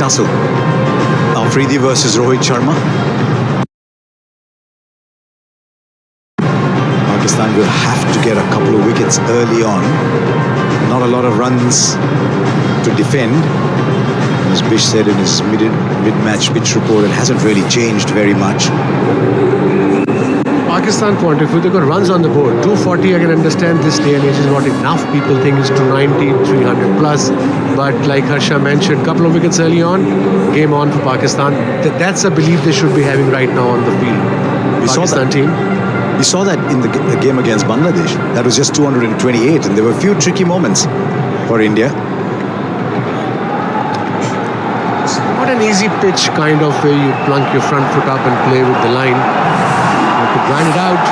tussle. Afridi versus Rohit Sharma. Pakistan will have to get a couple of wickets early on. Not a lot of runs to defend. As Bish said in his mid-match pitch report, it hasn't really changed very much. Pakistan point, if they've got runs on the board, 240, I can understand this day and age is what enough people think is 290, 300 plus. But like Harsha mentioned, couple of wickets early on, game on for Pakistan. That's a belief they should be having right now on the field. Pakistan team. We saw that in the game against Bangladesh. That was just 228, and there were a few tricky moments for India. It's not an easy pitch, kind of where you plunk your front foot up and play with the line. You have to grind it out.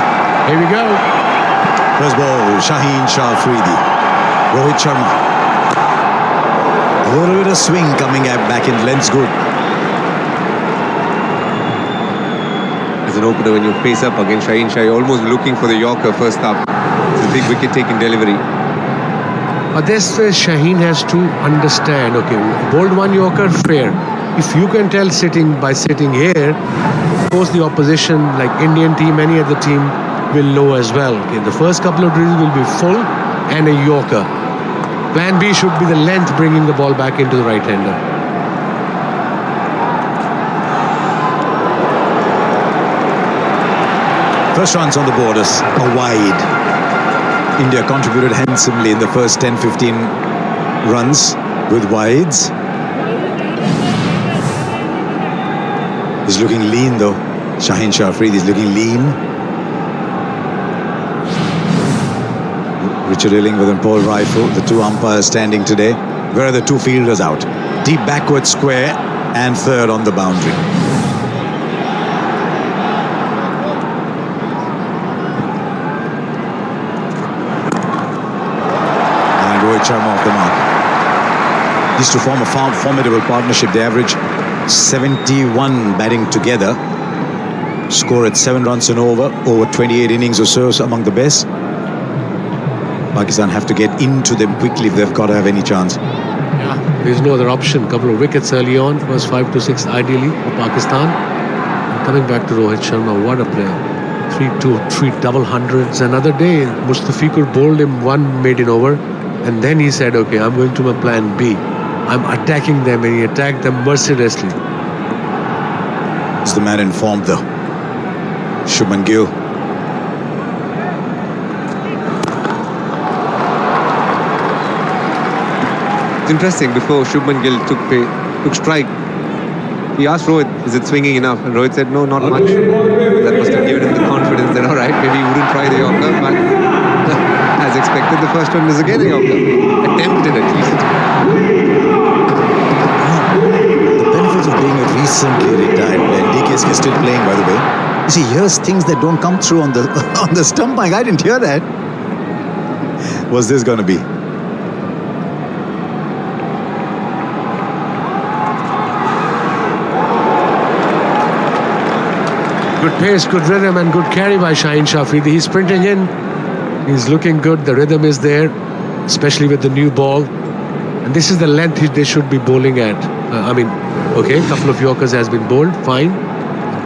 Here we go. First ball, Shaheen Shah Afridi. Rohit Sharma. A little bit of swing coming back in. Length's good. As an opener, when you face up against Shaheen Shah, you're almost looking for the Yorker first up. It's a big wicket-taking delivery. But this Shaheen has to understand, okay, bowled one Yorker, fair. If you can tell by sitting here, of course the opposition, like Indian team, any other team, will know as well. Okay, the first couple of drills will be full and a Yorker. Plan B should be the length, bringing the ball back into the right-hander. First runs on the board is a wide. India contributed handsomely in the first 10-15 runs with wides. He's looking lean though. Shaheen Shah Afridi is looking lean. Richard Illingworth and Paul Rifle, the two umpires standing today. Where are the two fielders out? Deep backward square and third on the boundary. Rohit Sharma off the mark. These two form a formidable partnership. They average 71 batting together. Score at 7 runs and over 28 innings or so, among the best. Pakistan have to get into them quickly if they've got to have any chance. Yeah, there's no other option. Couple of wickets early on, first 5 to 6 ideally for Pakistan. And coming back to Rohit Sharma, what a player. 3 double hundreds. Another day, Mustafiqur bowled him one maiden over. And then he said, okay, I'm going to my plan B. I'm attacking them, and he attacked them mercilessly. Is the man informed though? Shubman Gill. It's interesting, before Shubman Gill took strike, he asked Rohit, is it swinging enough? And Rohit said, no, not much. That must have given him the confidence that, all right, maybe he wouldn't try the Yorker, but as expected, the first one was again a Yorker. Attempted at least. The benefits of being a recently retired player. DK is still playing, by the way. You see, here's things that don't come through on the on the stumping. I didn't hear that. What's this going to be? Good pace, good rhythm, and good carry by Shaheen Shah Afridi. He's sprinting in. He's looking good. The rhythm is there, especially with the new ball. And this is the length they should be bowling at. Okay, a couple of Yorkers has been bowled, fine.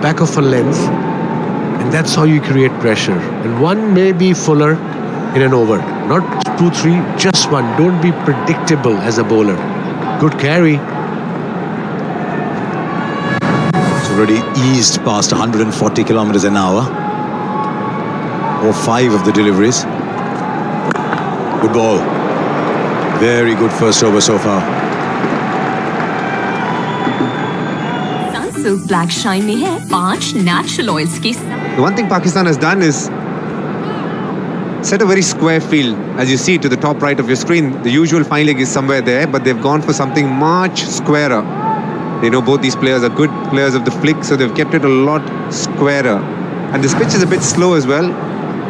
Back of a length. And that's how you create pressure. And one may be fuller in an over. Not 2, 3, just one. Don't be predictable as a bowler. Good carry. It's already eased past 140 kilometers an hour. Or 5 of the deliveries. Good ball. Very good first over so far. Sunsilk Black Shine में है 5 natural oils के साथ. The one thing Pakistan has done is set a very square field. As you see to the top right of your screen, the usual fine leg is somewhere there, but they've gone for something much squarer. They know both these players are good players of the flick, so they've kept it a lot squarer. And this pitch is a bit slow as well,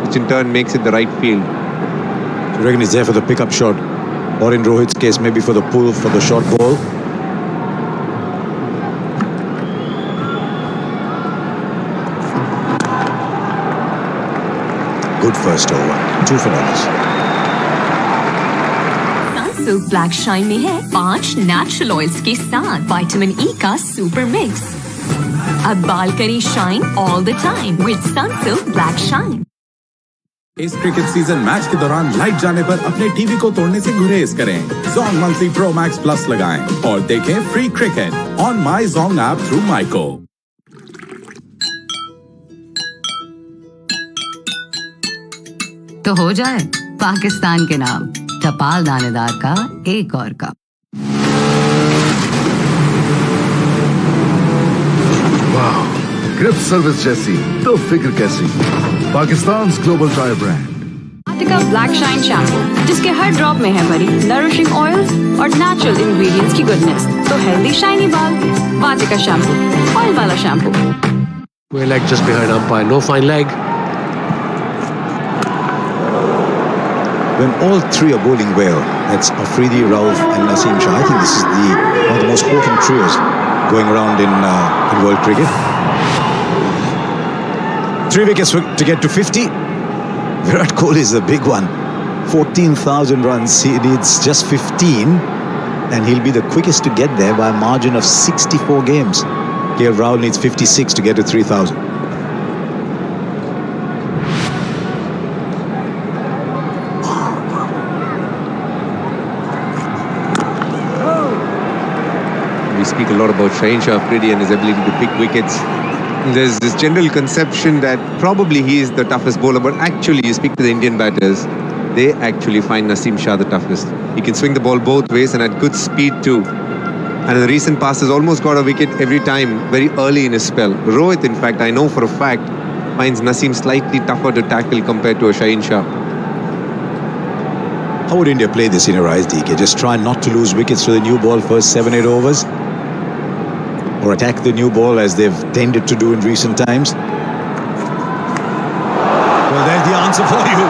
which in turn makes it the right field. You reckon he's there for the pickup shot? Or in Rohit's case, maybe for the pull, for the short ball? Good first over. 2 for others. Sunsilk black shine में है 5 natural oils के साथ vitamin E का super mix. अब बाल करें shine all the time with Sunsilk black shine. इस cricket season match के दौरान लाइट जाने पर अपने टीवी को तोड़ने से गुरेज करें। Zong monthly pro max plus लगाएं और देखें free cricket on my Zong app through माइको। तो हो जाए पाकिस्तान के नाम टपाल दानेदार का एक और कप। वाह, ग्रिप सर्विस जैसी तो फिक्र कैसी। पाकिस्तान ग्लोबल टायर ब्रांड का ब्लैक शाइन शैम्पू, जिसके हर ड्रॉप में है भरी नरिशिंग ऑयल्स और नेचुरल इंग्रेडिएंट्स की गुडनेस। तो हेल्दी शाइनी बाल, वाटिका शैम्पू, ऑयल वाला shampoo. Well, leg just behind umpire, no fine leg. When all three are bowling well, that's Afridi, Rauf and Naseem Shah. I think this is one of the most potent trios going around in world cricket. 3 wickets to get to 50. Virat Kohli is the big one. 14,000 runs. He needs just 15 and he'll be the quickest to get there by a margin of 64 games. KL Rahul needs 56 to get to 3,000. We speak a lot about Shaheen Shah Afridi and his ability to pick wickets. There's this general conception that probably he is the toughest bowler, but actually you speak to the Indian batters, they actually find Naseem Shah the toughest. He can swing the ball both ways and at good speed too. And in the recent past has almost got a wicket every time, very early in his spell. Rohit, in fact, I know for a fact, finds Naseem slightly tougher to tackle compared to a Shaheen Shah. How would India play this in your eyes, DK? Just try not to lose wickets to the new ball first 7-8 overs? Or attack the new ball as they've tended to do in recent times? Well, there's the answer for you.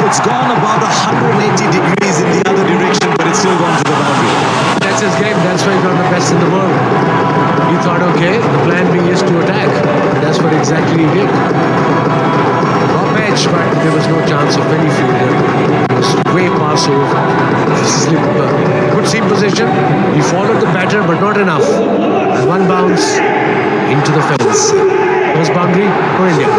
It's gone about 180 degrees in the other direction, but it's still gone to the boundary. That's his game, that's why he's not the best in the world. He thought, okay, the plan B is to attack. And that's what exactly he did. Top edge, but there was no chance of any failure. He was way past over. Good seam position. He followed the batter, but not enough. And one bounce into the fence. First boundary for India.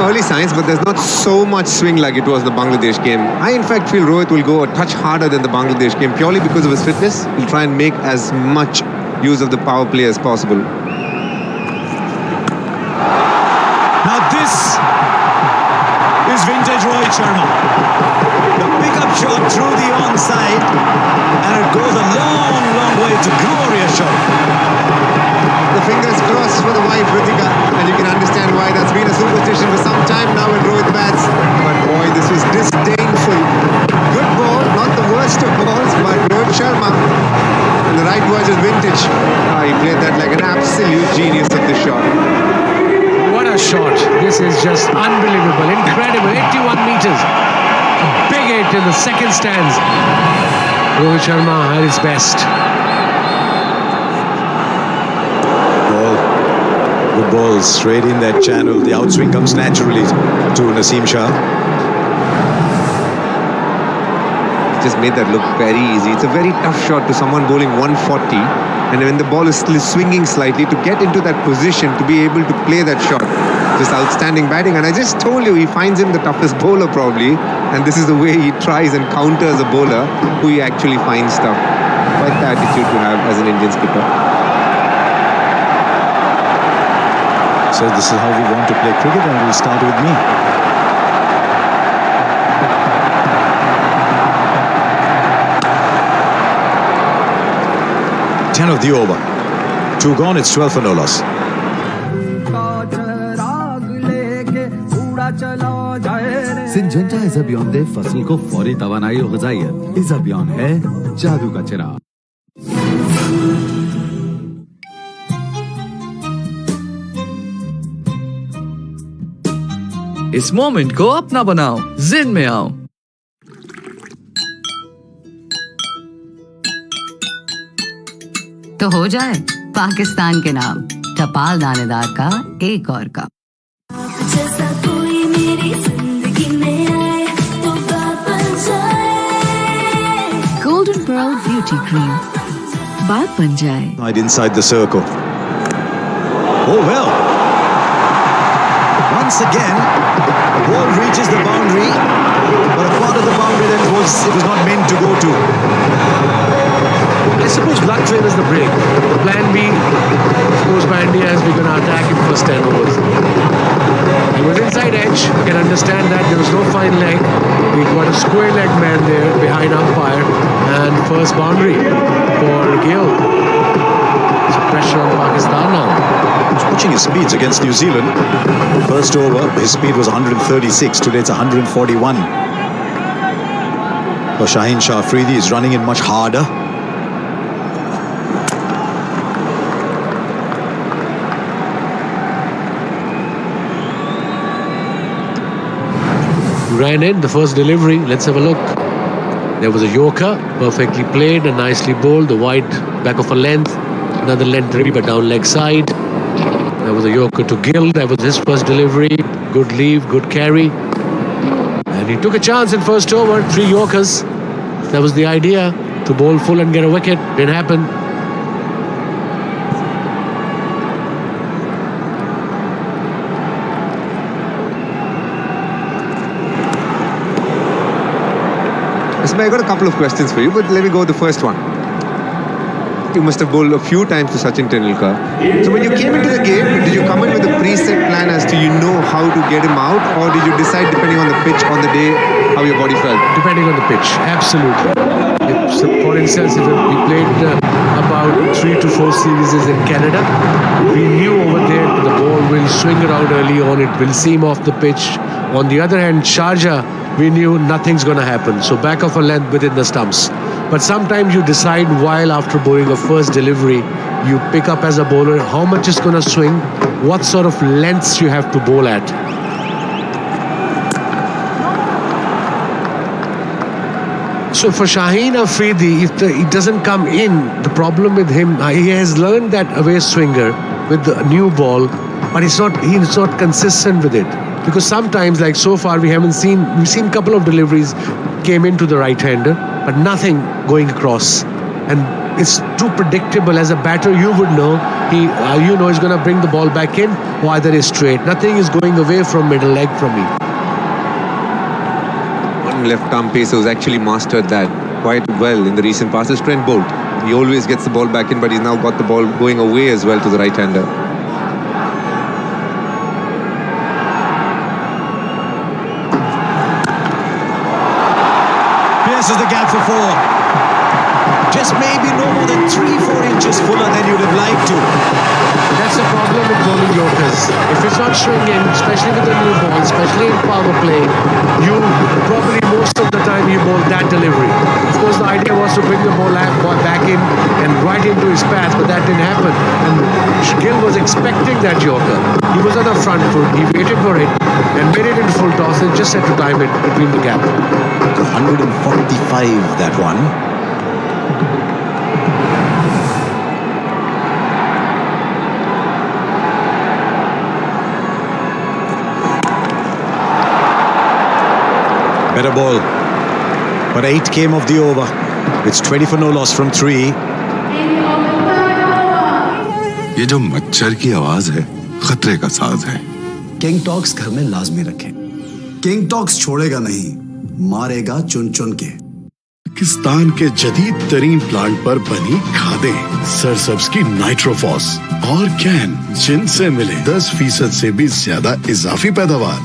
Early signs, but there's not so much swing like it was the Bangladesh game. I in fact feel Rohit will go a touch harder than the Bangladesh game purely because of his fitness. He'll try and make as much use of the power play as possible. Now this is vintage Rohit Sharma. The pickup shot through the onside and it goes a long, long way. It's a glorious shot. The fingers crossed for the wife, Ritika, and you can understand why that's been a superstition for some time now when Rohit bats. But boy, this was disdainful. Good ball, not the worst of balls, but Rohit Sharma, and the right words is vintage. He played that like an absolute genius of the shot. What a shot. This is just unbelievable, incredible. 81 meters. A big hit in the second stands. Rohit Sharma at his best. Good ball straight in that channel. The outswing comes naturally to Naseem Shah. Just made that look very easy. It's a very tough shot to someone bowling 140, and when the ball is still swinging slightly, to get into that position to be able to play that shot. Just outstanding batting, and I just told you he finds him the toughest bowler probably, and this is the way he tries and counters a bowler who he actually finds tough. Quite the attitude to have as an Indian skipper. So this is how we want to play cricket, and we'll start with me. Ten of the over. 2 gone, it's 12 for no loss. Syngenta इस अभियान दे फसल को फौरी तवानाई और ग़िज़ाइयत। इस अभियान है जादू का चिराग। इस मोमेंट को अपना बनाओ, जिन में आओ। तो हो जाए पाकिस्तान के नाम टपाल दानेदार का एक और कप। जैसा कोई मेरी जिंदगी में आए तो बात बन जाए। बॉडी क्रीम, बात बन जाए। Right inside the circle. Oh well. Once again, the ball reaches the boundary, but a part of the boundary that it was not meant to go to. I suppose luck favors the break. The plan B, of course, by India is we're going to attack in first 10 overs. He was inside edge. You can understand that. There was no fine leg. We got a square leg man there behind umpire, and first boundary for Gill. So pressure on Pakistan now. He's watching his speeds against New Zealand. First over, his speed was 136. Today it's 141. So Shaheen Shah Afridi is running in much harder. Ran in the first delivery. Let's have a look. There was a Yorker, perfectly played and nicely bowled. The wide back of a length, another length delivery but down leg side. There was a Yorker to Gill. That was his first delivery. Good leave, good carry. And he took a chance in first over. 3 Yorkers. That was the idea, to bowl full and get a wicket. Didn't happen. I got a couple of questions for you, but let me go with the first one. You must have bowled a few times to Sachin Tendulkar. So when you came into the game, did you come in with a preset plan as to how to get him out, or did you decide depending on the pitch on the day how your body felt? Depending on the pitch, absolutely. For instance, if we played about 3 to 4 series in Canada, we knew over there the ball will swing around early on, it will seam off the pitch. On the other hand, Sharjah, we knew nothing's going to happen. So back of a length within the stumps. But sometimes you decide while after bowling a first delivery, you pick up as a bowler how much is going to swing, what sort of lengths you have to bowl at. So for Shaheen Afridi, if he doesn't come in, the problem with him, he has learned that away swinger with the new ball, but he's not consistent with it. Because sometimes, like so far, we've seen a couple of deliveries came into the right-hander, but nothing going across. And it's too predictable. As a batter, you would know, he's going to bring the ball back in, or either is straight. Nothing is going away from middle leg from me. One left-arm pacer who's actually mastered that quite well in the recent past is Trent Boult. He always gets the ball back in, but he's now got the ball going away as well to the right-hander. Pierces the gap for 4. Just maybe no more than 3-4 inches fuller than you'd have liked to. That's the problem with bowling Yorkers. If it's not swinging, especially with the new ball, especially in power play, you probably most of the time you bowl that delivery. Of course, the idea was to bring the ball back in and right into his path, but that didn't happen. And Gill was expecting that Yorker. He was on the front foot. He waited for it and made it into full toss and just had to time it between the gap. 145, that one. Better ball. But 8 came off the over. It's 20 for no loss from 3. ये जो मच्छर की आवाज है खतरे का साज है। किंग टॉक्स घर में लाजमी रखें। किंग टॉक्स छोड़ेगा नहीं, मारेगा चुन चुन के। पाकिस्तान के जदीद तरीन प्लांट पर बनी खादें, सरसब्ज की नाइट्रोफॉस और कैन, जिनसे मिले 10% से भी ज्यादा इजाफी पैदावार।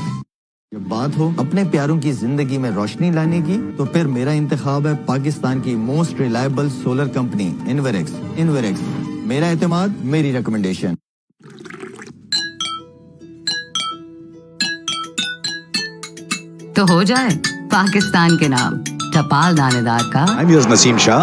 जब बात हो अपने प्यारों की जिंदगी में रोशनी लाने की, तो फिर मेरा इंतखाब है पाकिस्तान की most reliable solar company Inverex. मेरा एतमाद, मेरी रिकमेंडेशन। तो हो जाए पाकिस्तान के नाम टपाल दानेदार का। I'm yours, Naseem Shah.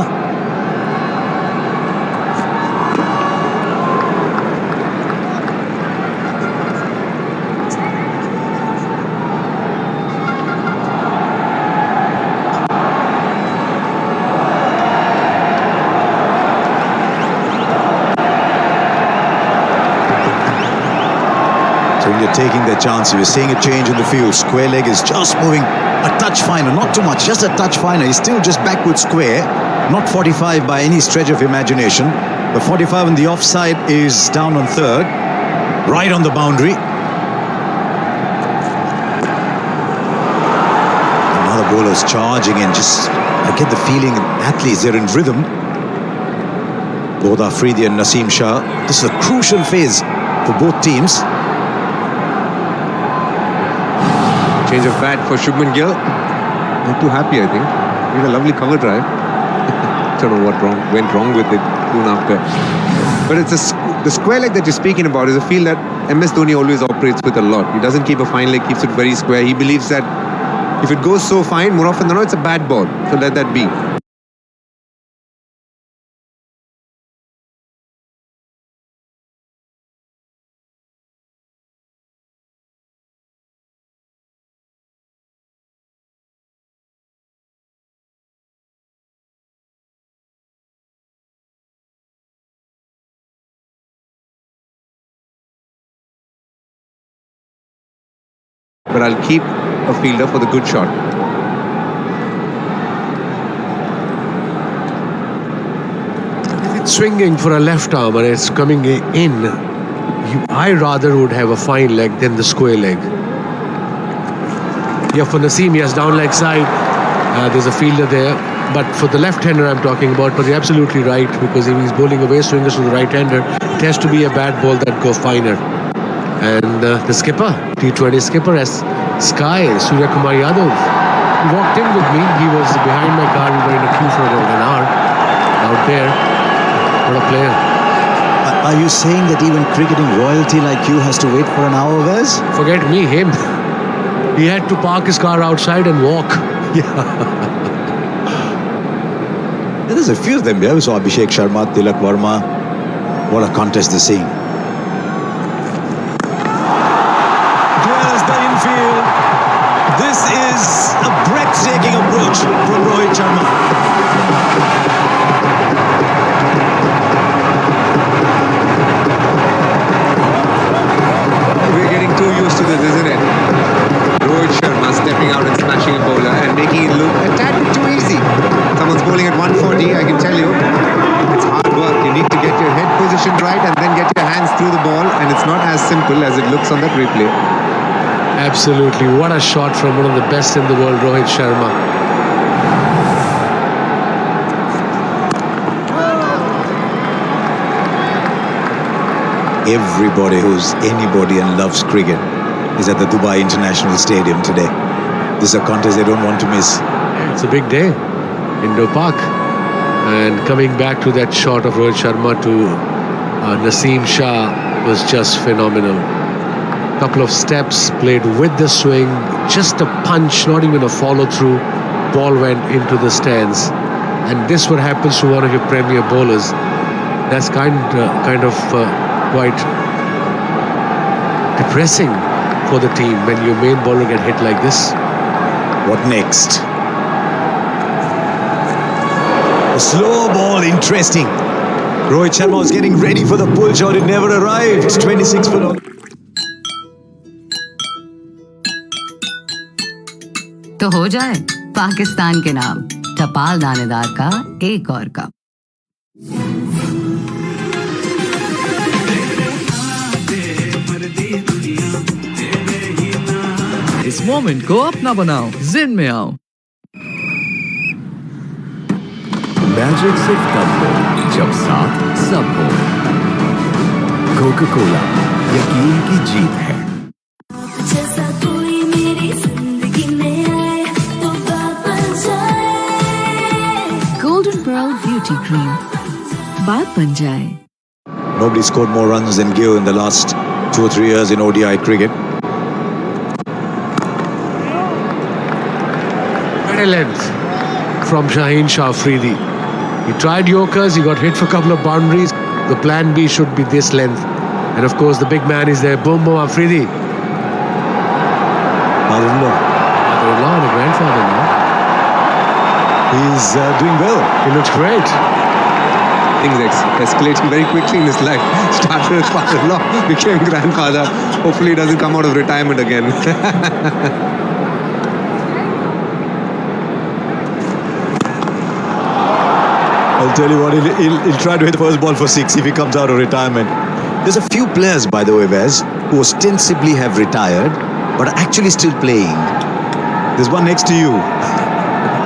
Taking their chance. We're seeing a change in the field. Square leg is just moving a touch finer, not too much, just a touch finer. He's still just backward square. Not 45 by any stretch of imagination. The 45 on the offside is down on third. Right on the boundary. Another bowler's charging in. I get the feeling athletes, they're in rhythm. Both Afridi and Naseem Shah. This is a crucial phase for both teams. Change of bat for Shubman Gill. Not too happy, I think. He had a lovely cover drive. Don't know what went wrong with it soon after. But it's the square leg that you're speaking about is a field that MS Dhoni always operates with a lot. He doesn't keep a fine leg, keeps it very square. He believes that if it goes so fine, more often than not, it's a bad ball. So let that be. But I'll keep a fielder for the good shot. It's swinging for a left arm and it's coming in. I rather would have a fine leg than the square leg. Yeah, for Naseem, he has down leg side. There's a fielder there. But for the left-hander I'm talking about, but you're absolutely right, because if he's bowling away swingers to the right-hander, it has to be a bad ball that go finer. And the skipper, T20 skipper, as Sky, Surya Kumar Yadav, he walked in with me. He was behind my car. We were in a queue for about an hour out there. What a player. Are you saying that even cricketing royalty like you has to wait for an hour, Wes? Forget me, him. He had to park his car outside and walk. There's a few of them there. We saw Abhishek Sharma, Tilak Verma. What a contest they're seeing. This is a breathtaking approach from Rohit Sharma. We're getting too used to this, isn't it? Rohit Sharma stepping out and smashing a bowler and making it look a tad bit too easy. Someone's bowling at 140, I can tell you. It's hard work. You need to get your head positioned right and then get your hands through the ball, and it's not as simple as it looks on that replay. Absolutely. What a shot from one of the best in the world, Rohit Sharma. Everybody who's anybody and loves cricket is at the Dubai International Stadium today. This is a contest they don't want to miss. It's a big day in Park. And coming back to that shot of Rohit Sharma to Naseem Shah was just phenomenal. Couple of steps, played with the swing, just a punch, not even a follow-through. Ball went into the stands. And this what happens to one of your premier bowlers. That's kind of quite depressing for the team when your main bowler get hit like this. What next? A slow ball, interesting. Rohit Sharma was getting ready for the pull shot. It never arrived. 26 for long. तो हो जाए पाकिस्तान के नाम टपाल दानेदार का एक और कप। इस मोमेंट को अपना बनाओ, जिन में आओ। मैजिक सिर्फ तब हो जब साथ सब हो। कोका कोला यकीन की जीत है। Golden Pearl Beauty Cream. बात बन जाए। Nobody scored more runs than Gill in the last 2 or 3 years in ODI cricket. Better length from Shaheen Shah Afridi. He tried Yorkers, he got hit for a couple of boundaries. The plan B should be this length. And of course the big man is there, boom boom Afridi. Father-in-law. Father-in-law and a grandfather now. He's doing well. He looks great. Things escalating very quickly in his life. Started as father-in-law, became grandfather. Hopefully he doesn't come out of retirement again. I'll tell you what, he'll try to hit the first ball for 6 if he comes out of retirement. There's a few players, by the way, Vaz, who ostensibly have retired, but are actually still playing. There's one next to you.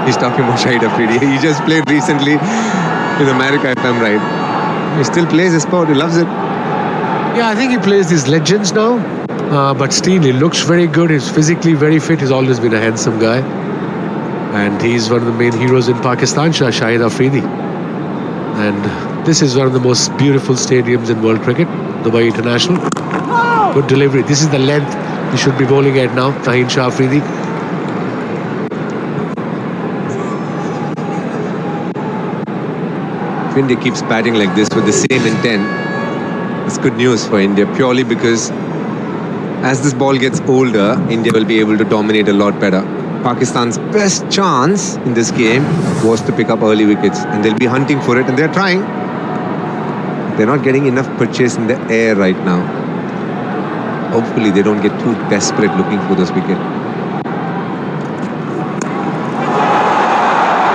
He's talking about Shahid Afridi. He just played recently in America, if I'm right. He still plays the sport. He loves it. Yeah, I think he plays these legends now. But still, he looks very good. He's physically very fit. He's always been a handsome guy. And he's one of the main heroes in Pakistan, Shahid Afridi. And this is one of the most beautiful stadiums in world cricket, Dubai International. Good delivery. This is the length he should be bowling at now, Shahid Afridi. If India keeps batting like this with the same intent, it's good news for India, purely because as this ball gets older, India will be able to dominate a lot better. Pakistan's best chance in this game was to pick up early wickets, and they'll be hunting for it, and they're trying. They're not getting enough purchase in the air right now. Hopefully they don't get too desperate looking for this wicket.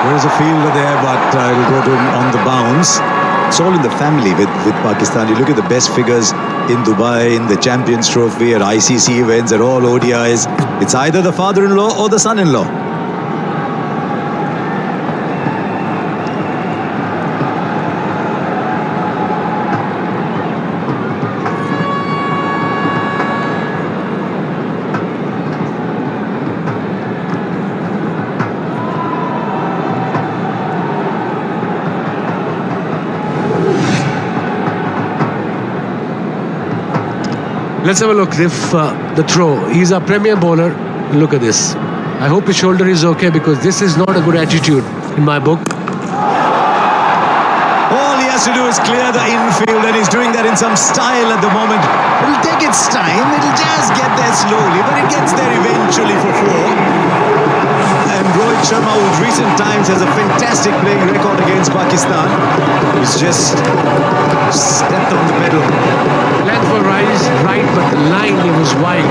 There is a fielder there, but it'll go to him on the bounce. It's all in the family with Pakistan. You look at the best figures in Dubai, in the Champions Trophy, at ICC events, at all ODIs. It's either the father-in-law or the son-in-law. Let's have a look. If the throw, he's a premier bowler. Look at this. I hope his shoulder is okay, because this is not a good attitude in my book. All he has to do is clear the infield, and he's doing that in some style at the moment. It'll take its time. It'll just get there slowly, but it gets there eventually for 4. And Rohit Sharma, who in recent times has a fantastic playing record against Pakistan, he's just stepped on the pedal. Length will rise right, but the line, it was wide.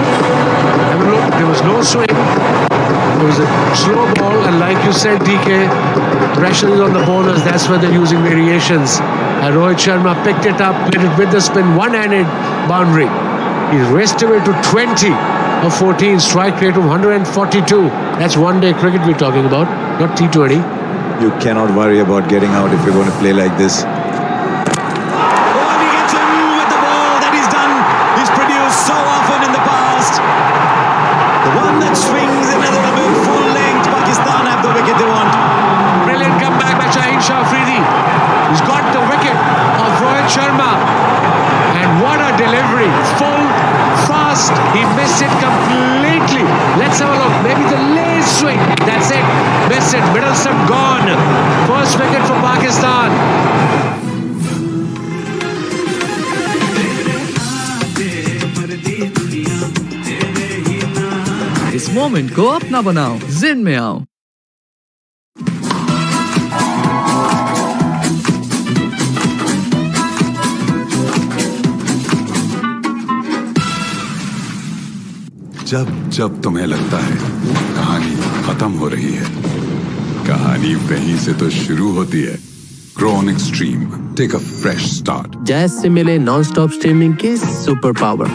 Have a look, there was no swing. It was a slow ball, and like you said, DK, pressure is on the bowlers. That's where they're using variations. And Rohit Sharma picked it up, played it with the spin, one-handed boundary. He raced away to 20 of 14, strike rate of 142. That's one-day cricket we're talking about, not T20. You cannot worry about getting out if you're going to play like this. So often in the past. The one that swings in a little bit full length. Pakistan have the wicket they want. Brilliant comeback by Shahid Afridi. He's got the wicket of Rohit Sharma. And what a delivery. Full, fast. He missed it completely. Let's have a look. Maybe the late swing. That's it. Missed it. Middle stump gone. First wicket for Pakistan. इस moment को अपना बनाओ, जिन में आओ। जब जब तुम्हें लगता है कहानी खत्म हो रही है, कहानी वहीं से तो शुरू होती है। Chronic Stream, take a fresh start. Jazz से मिले नॉन-स्टॉप स्ट्रीमिंग के सुपर पावर।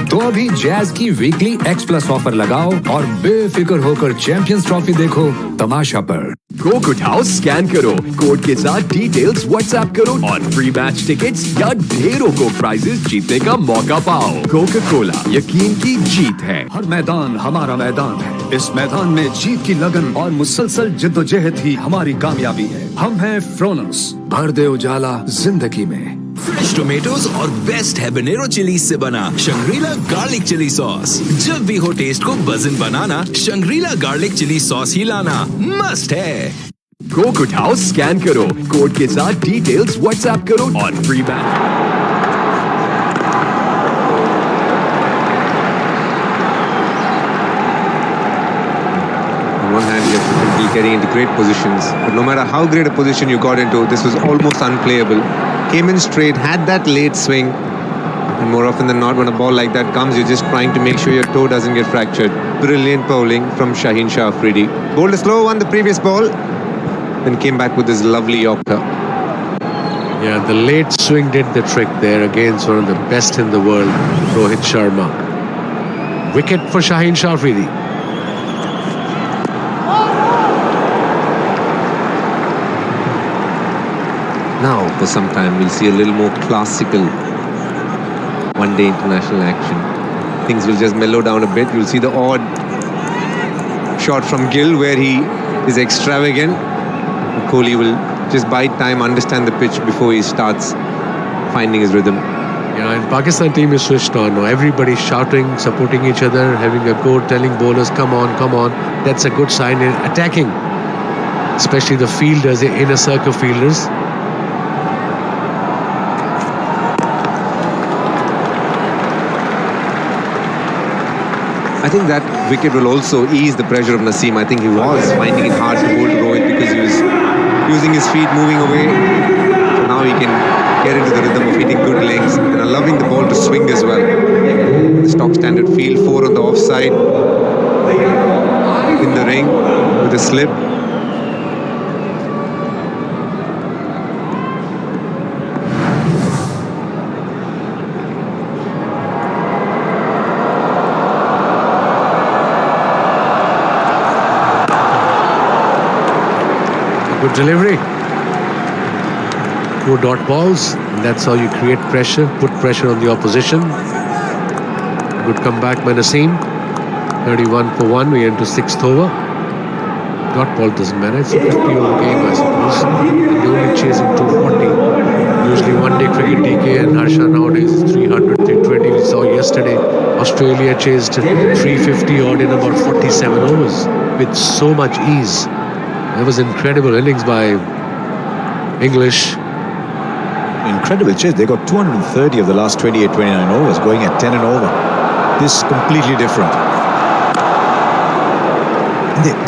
तो अभी जैज की वीकली X+ ऑफर लगाओ और बेफिक्र होकर चैंपियंस ट्रॉफी देखो तमाशा पर। कोक उठाओ, स्कैन करो, कोड के साथ डिटेल्स व्हाट्सएप करो और फ्री मैच टिकट्स या ढेरों को प्राइजेस जीतने का मौका पाओ। कोका कोला, यकीन की जीत है। हर मैदान हमारा मैदान है। इस मैदान में जीत की लगन और मुसलसल जद्दोजहद ही हमारी कामयाबी है। हम हैं फ्रोनस, भर दे उजाला जिंदगी में। फ्रेश टोमेटोज और बेस्ट हैबनेरो चिलीज से बना शंग्रीला गार्लिक चिली सॉस। जब भी हो टेस्ट को बज़न बनाना, शंग्रीला गार्लिक चिली सॉस ही लाना मस्ट है। कोक उठाओ, स्कैन करो, कोड के साथ डिटेल्स व्हाट्सएप करो और free match. On one hand, you have to be getting into great positions, but no matter how great a position you got into, this was almost unplayable. Came in straight, had that late swing, and more often than not, when a ball like that comes, you're just trying to make sure your toe doesn't get fractured. Brilliant bowling from Shahid Afridi. Bowled a slow one the previous ball, then came back with this lovely Yorker. Yeah, the late swing did the trick there against one of the best in the world, Rohit Sharma. Wicket for Shaheen Shah Afridi. Now, for some time, we'll see a little more classical one-day international action. Things will just mellow down a bit. You'll see the odd shot from Gill where he is extravagant. Kohli will just bide time, understand the pitch before he starts finding his rhythm. Yeah, and Pakistan team is switched on now. Everybody's shouting, supporting each other, having a go, telling bowlers, come on, come on. That's a good sign in attacking. Especially the fielders, the inner circle fielders. I think that wicket will also ease the pressure of Naseem. I think he was finding it hard to bowl to Rohit because he was using his feet, moving away. So now he can get into the rhythm of hitting good lengths and allowing the ball to swing as well. The stock standard field, 4 on the offside. In the ring with a slip. Good delivery. 4 dot balls. And that's how you create pressure, put pressure on the opposition. Good comeback by Naseem. 31 for 1. We enter 6th over. Dot ball doesn't matter. It's a 50-over game, I suppose. And they're only chasing 240. Usually one-day cricket DK and Harsha nowadays is 300, 320. We saw yesterday Australia chased 350 odd in about 47 overs with so much ease. That was incredible innings by English. Incredible chase. They got 230 of the last 28, 29 overs, going at 10 and over. This is completely different.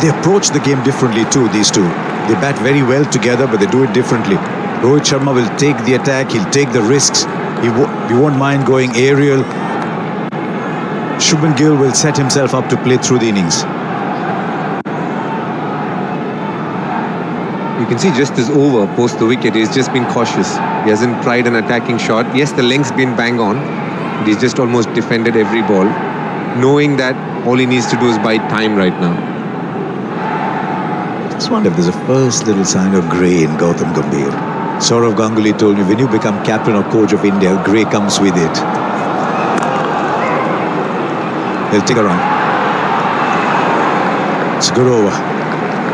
They approach the game differently too, these two. They bat very well together, but they do it differently. Rohit Sharma will take the attack, he'll take the risks. He won't mind going aerial. Shubman Gill will set himself up to play through the innings. You can see just this over post the wicket, he's just been cautious. He hasn't tried an attacking shot. Yes, the length's been bang on, but he's just almost defended every ball, knowing that all he needs to do is buy time right now. Just wonder if there's a first little sign of grey in Gautam Gambhir. Saurav Ganguly told me, when you become captain or coach of India, grey comes with it. He'll take a run. It's a good over.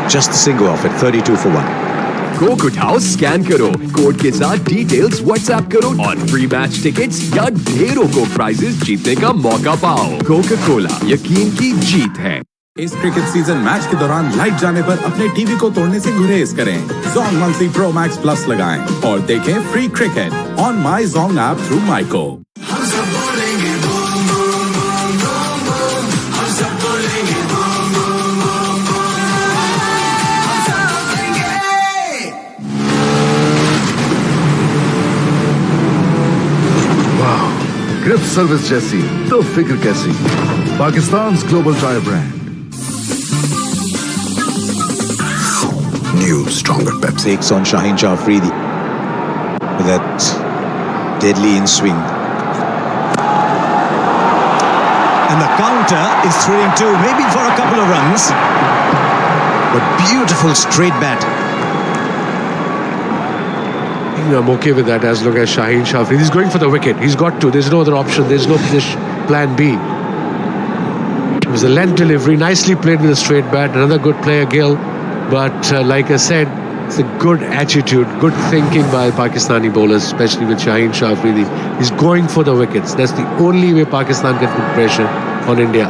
Just the single off at 32 for 1. Coke उठाओ, scan करो, code के साथ details WhatsApp करो और free match tickets या ढेरों को prices जीतने का मौका पाओ। कोका कोला, यकीन की जीत है। इस क्रिकेट सीजन मैच के दौरान लाइट जाने पर अपने टीवी को तोड़ने से गुरेज करें। Zong monthly pro max plus लगाएं और देखें free cricket on my Zong app through माइको। ग्रिप सर्विस जैसी तो फिक्र कैसी। Pakistan global tyre brand. New, stronger pep. Takes on Shaheen Shah Afridi with that deadly in swing. And the counter is thrilling too, maybe for a couple of runs. But beautiful straight bat. I'm okay with that as long as Shaheen Shah Afridi is going for the wicket. He's got to. There's no other option. There's no plan B. It was a length delivery, nicely played with a straight bat. Another good player, Gill. But like I said, it's a good attitude, good thinking by Pakistani bowlers, especially with Shaheen Shah Afridi. He's going for the wickets. That's the only way Pakistan can put pressure on India.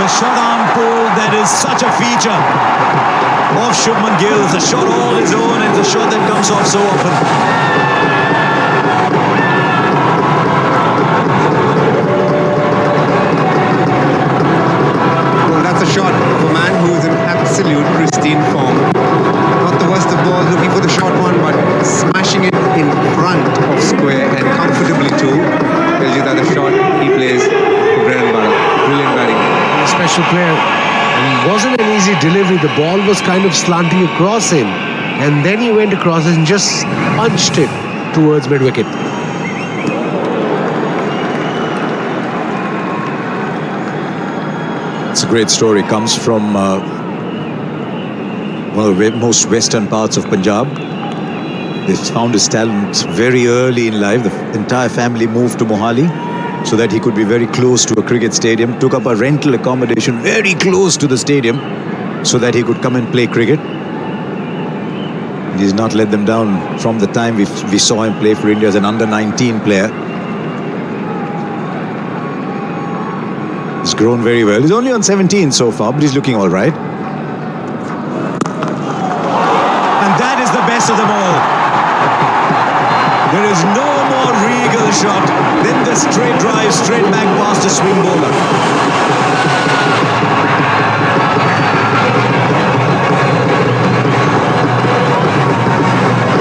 The shot arm pull, that is such a feature of Shubman Gill. It's a shot all his own. It's a shot that comes off so often. Well, that's a shot of a man who is in absolute pristine form. Not the worst of balls, looking for the short one, but smashing it in front to player. And it wasn't an easy delivery. The ball was kind of slanting across him. And then he went across and just punched it towards mid-wicket. It's a great story. Comes from one of the most western parts of Punjab. They found his talent very early in life. The entire family moved to Mohali so that he could be very close to a cricket stadium. Took up a rental accommodation very close to the stadium so that he could come and play cricket. He's not let them down from the time we saw him play for India as an under-19 player. He's grown very well. He's only on 17 so far, but he's looking all right. And that is the best of them all. There is no more regal shot than the straight drive, straight back past a swing bowler.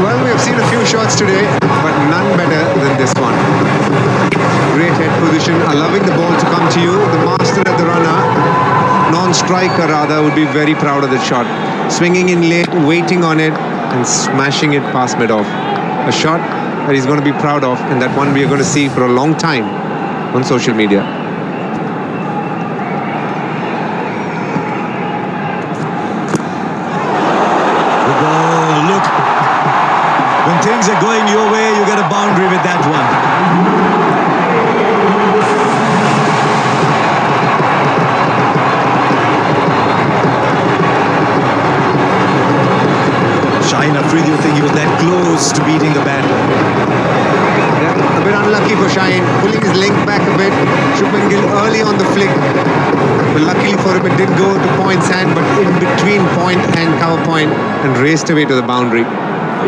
Well, we have seen a few shots today, but none better than this one. Great head position, allowing the ball to come to you. The master at the runner, non-striker rather, would be very proud of the shot. Swinging in late, waiting on it, and smashing it past mid-off. A shot that he's going to be proud of, and that one we are going to see for a long time on social media. Look, when things are going your way, you get a boundary with that one. Shaheen Afridi, you think he was that close to beating the bat? Yeah, a bit unlucky for Shaheen, pulling his length back a bit. Shubman Gill early on the flick. But luckily for him, it did go to Point's hand, but in between Point and cover Point, and raced away to the boundary.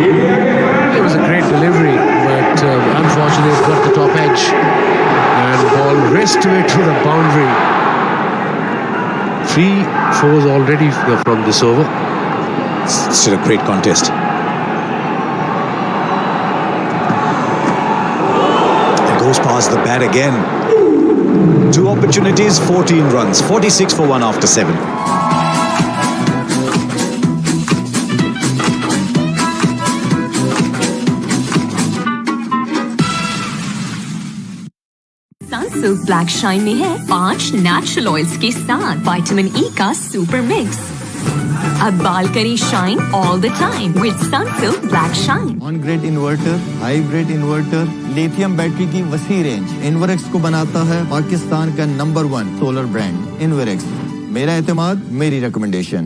It was a great delivery, but unfortunately it got the top edge. And the ball raced away to the boundary. 3 fours already from this over. It's still a great contest. It goes past the bat again. 2 opportunities, 14 runs. 46 for 1 after 7. Sunsilk black shine में है 5 natural oils के साथ vitamin E का super mix. अब बाल करें shine all the time with Sunsilk black shine. On grid inverter, hybrid inverter, lithium battery की वसी रेंज इन्वेरेक्स को बनाता है पाकिस्तान का नंबर 1 सोलर ब्रांड इन्वेरेक्स। मेरा एतमाद, मेरी रिकमेंडेशन।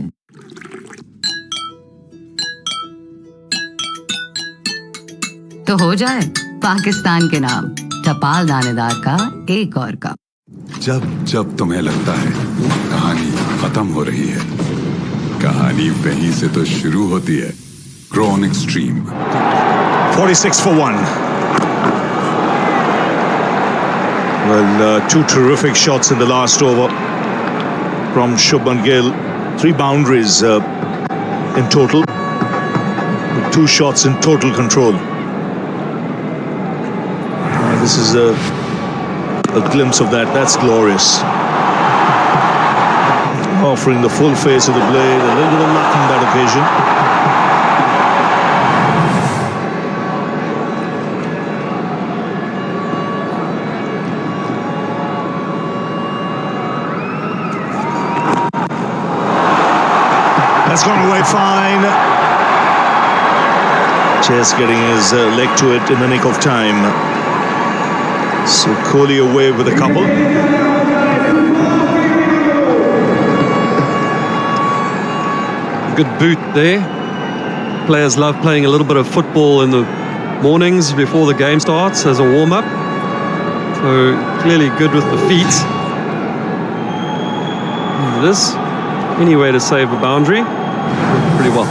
तो हो जाए पाकिस्तान के नाम टपाल दानेदार का एक और कप। जब जब तुम्हें लगता है कहानी खत्म हो रही है, कहानी वहीं से तो शुरू होती है। Grown extreme 46 for 1. Well, 2 terrific shots in the last over from Shubman Gill. 3 boundaries in total. 2 shots in total control. This is a glimpse of that. That's glorious. Offering the full face of the blade, a little bit of luck on that occasion. That's gone away fine. Just getting his leg to it in the nick of time. So Kohli away with a couple. Good boot there. Players love playing a little bit of football in the mornings before the game starts as a warm-up. So clearly good with the feet. It is. Any way to save a boundary. Pretty well.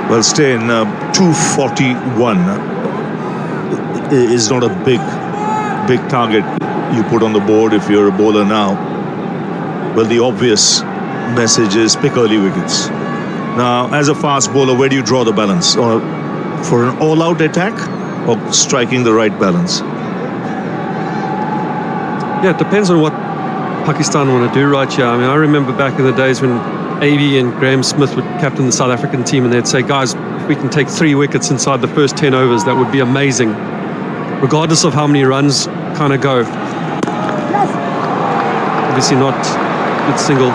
Well, stay in 241 is not a big target you put on the board if you're a bowler now. Well, the obvious message is pick early wickets. Now, as a fast bowler, where do you draw the balance? Or for an all-out attack or striking the right balance? Yeah, it depends on what Pakistan want to do right here. I mean, I remember back in the days when AB and Graham Smith would captain the South African team, and they'd say, guys, if we can take 3 wickets inside the first 10 overs, that would be amazing, regardless of how many runs kind of go. Obviously not good single.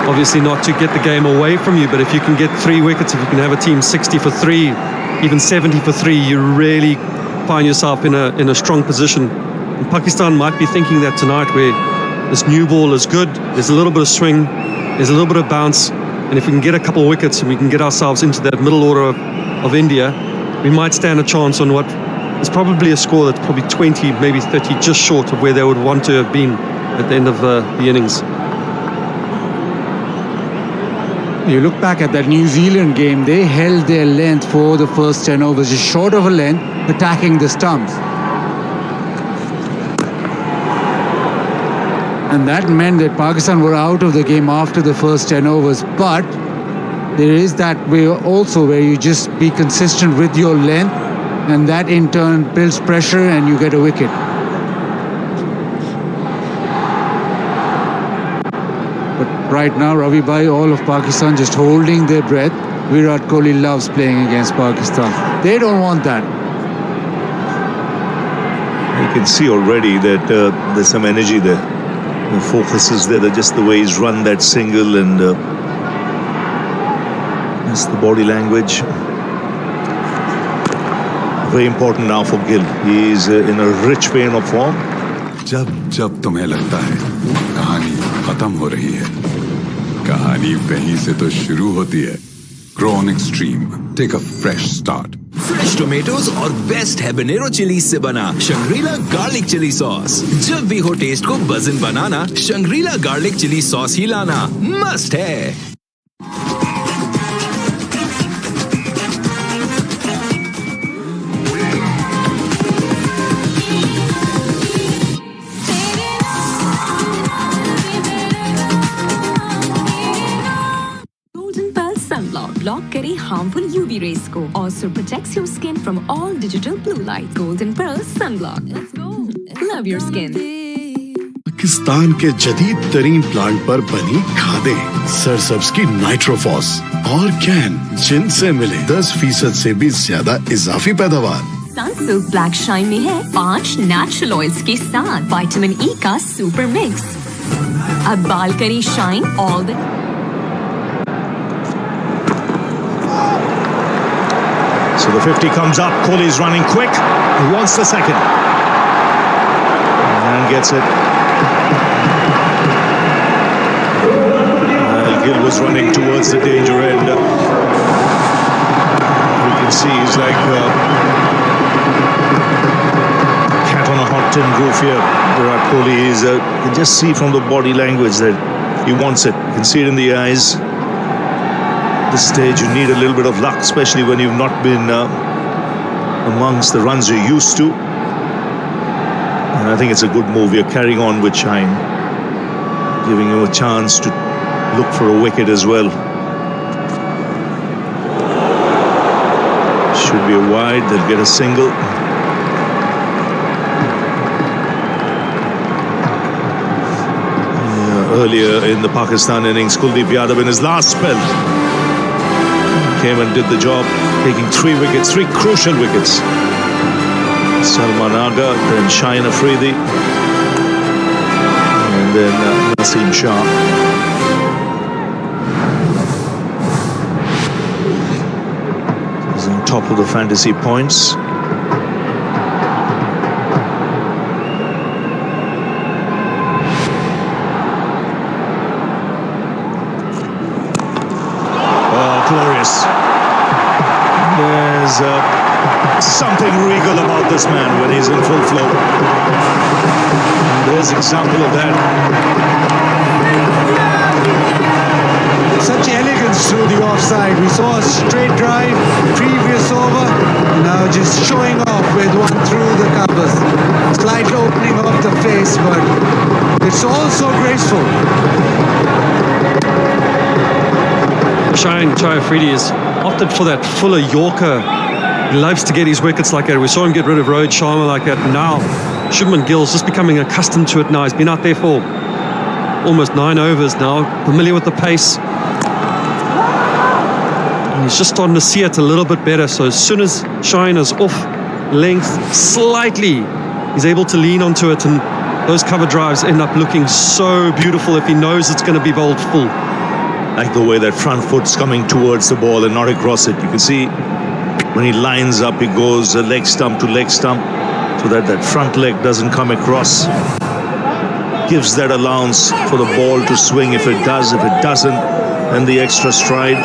Obviously not to get the game away from you, but if you can get 3 wickets, if you can have a team 60 for 3, even 70 for 3, you really find yourself in a strong position. And Pakistan might be thinking that tonight, where this new ball is good, there's a little bit of swing, there's a little bit of bounce, and if we can get a couple of wickets and we can get ourselves into that middle order of India, we might stand a chance on what is probably a score that's probably 20, maybe 30, just short of where they would want to have been at the end of the innings. You look back at that New Zealand game, they held their length for the first 10 overs, just short of a length, attacking the stumps. And that meant that Pakistan were out of the game after the first 10 overs. But there is that way also where you just be consistent with your length, and that in turn builds pressure and you get a wicket. But right now, Ravi bhai, all of Pakistan just holding their breath. Virat Kohli loves playing against Pakistan. They don't want that. You can see already that there's some energy there. The focus is there, just the way he's run that single, and that's the body language. Very important now for Gill. He is in a rich vein of form. जब तुम्हें लगता है कहानी खत्म हो रही है, कहानी वहीं से तो शुरू होती है. Grow on Extreme. Take a fresh start. Fresh tomatoes और बेस्ट हैबनेरो चिलीज से बना शंग्रीला गार्लिक चिली सॉस. जब भी हो टेस्ट को बज़न बनाना, शंग्रीला गार्लिक चिली सॉस ही लाना मस्ट है. Block करे harmful UV rays को, also protects your skin from all digital blue light. Golden Pearl Sunblock. Let's go. Love your skin. Pakistan के जदीद तरीन प्लांट पर बनी खादें, सरसब्ज की नाइट्रोफॉस और कैन, जिनसे मिले 10% से भी ज्यादा इजाफी पैदावार. Sunsilk Black Shine में है 5 natural oils के साथ विटामिन ई का सुपर मिक्स. अब बाल करें shine all the. So the 50 comes up. Kohli's running quick. He wants the second. And gets it. Gill was running towards the danger end. You can see he's like cat on a hot tin roof here. Virat Kohli is. You can just see from the body language that he wants it. You can see it in the eyes. This stage you need a little bit of luck, especially when you've not been amongst the runs you're used to, and I think it's a good move. You're carrying on with Shine, giving him a chance to look for a wicket as well. Should be a wide, they'll get a single. Earlier in the Pakistan innings, Kuldeep Yadav in his last spell came and did the job, taking 3 wickets, 3 crucial wickets. Salman Agha, then Shine Afridi, and then Naseem Shah. He's on top of the fantasy points. Glorious. There's something regal about this man when he's in full flow. There's an example of that. Such elegance through the offside. We saw a straight drive, previous over, now just showing off with one through the covers. Slight opening of the face, but it's also graceful. Shaheen Shah Afridi has opted for that fuller Yorker. He loves to get his wickets like that. We saw him get rid of Rohit Sharma like that. Now, Shubman Gill's just becoming accustomed to it now. He's been out there for almost 9 overs now, familiar with the pace. And he's just starting to see it a little bit better. So as soon as Shaheen is off length slightly, he's able to lean onto it, and those cover drives end up looking so beautiful if he knows it's going to be bowled full. Like the way that front foot's coming towards the ball and not across it. You can see when he lines up, he goes leg stump to leg stump, so that that front leg doesn't come across. Gives that allowance for the ball to swing if it does. If it doesn't, then the extra stride.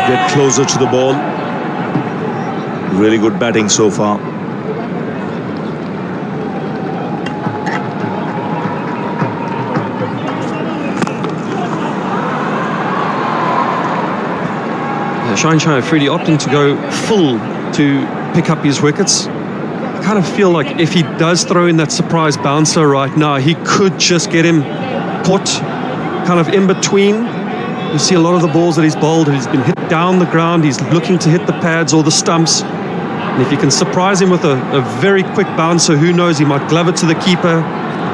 Get closer to the ball. Really good batting so far. Shaheen Shah Afridi opting to go full to pick up his wickets. I kind of feel like if he does throw in that surprise bouncer right now, he could just get him caught kind of in between. You see a lot of the balls that he's bowled, he's been hit down the ground, he's looking to hit the pads or the stumps. And if you can surprise him with a very quick bouncer, who knows, he might glove it to the keeper,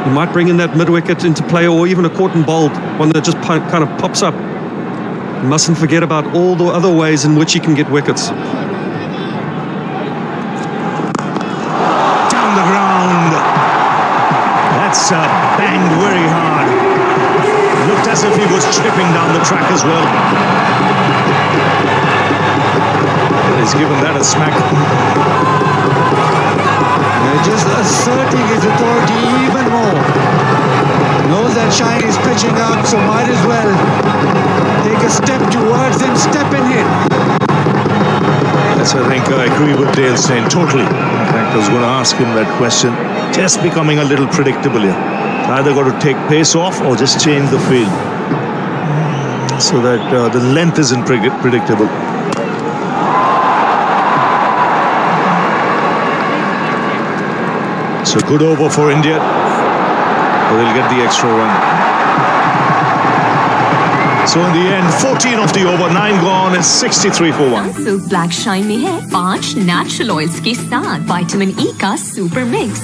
he might bring in that mid-wicket into play, or even a caught and bowled, one that just kind of pops up. You mustn't forget about all the other ways in which he can get wickets. Down the ground. That's banged very hard. Looked as if he was tripping down the track as well. He's given that a smack. Just asserting his authority even more. Knows that Shaheen is pitching up, so might as well take a step towards him, step and hit. Yes, I think I agree with Dale Steyn totally. In fact, I was going to ask him that question. Just becoming a little predictable here. Either got to take pace off or just change the field so that the length isn't predictable. So good over for India. They'll get the extra run. So in the end, 14 of the over, 9 gone, and 63 for 1. Sunsilk Black Shine में है 5 natural oils के साथ vitamin E का super mix.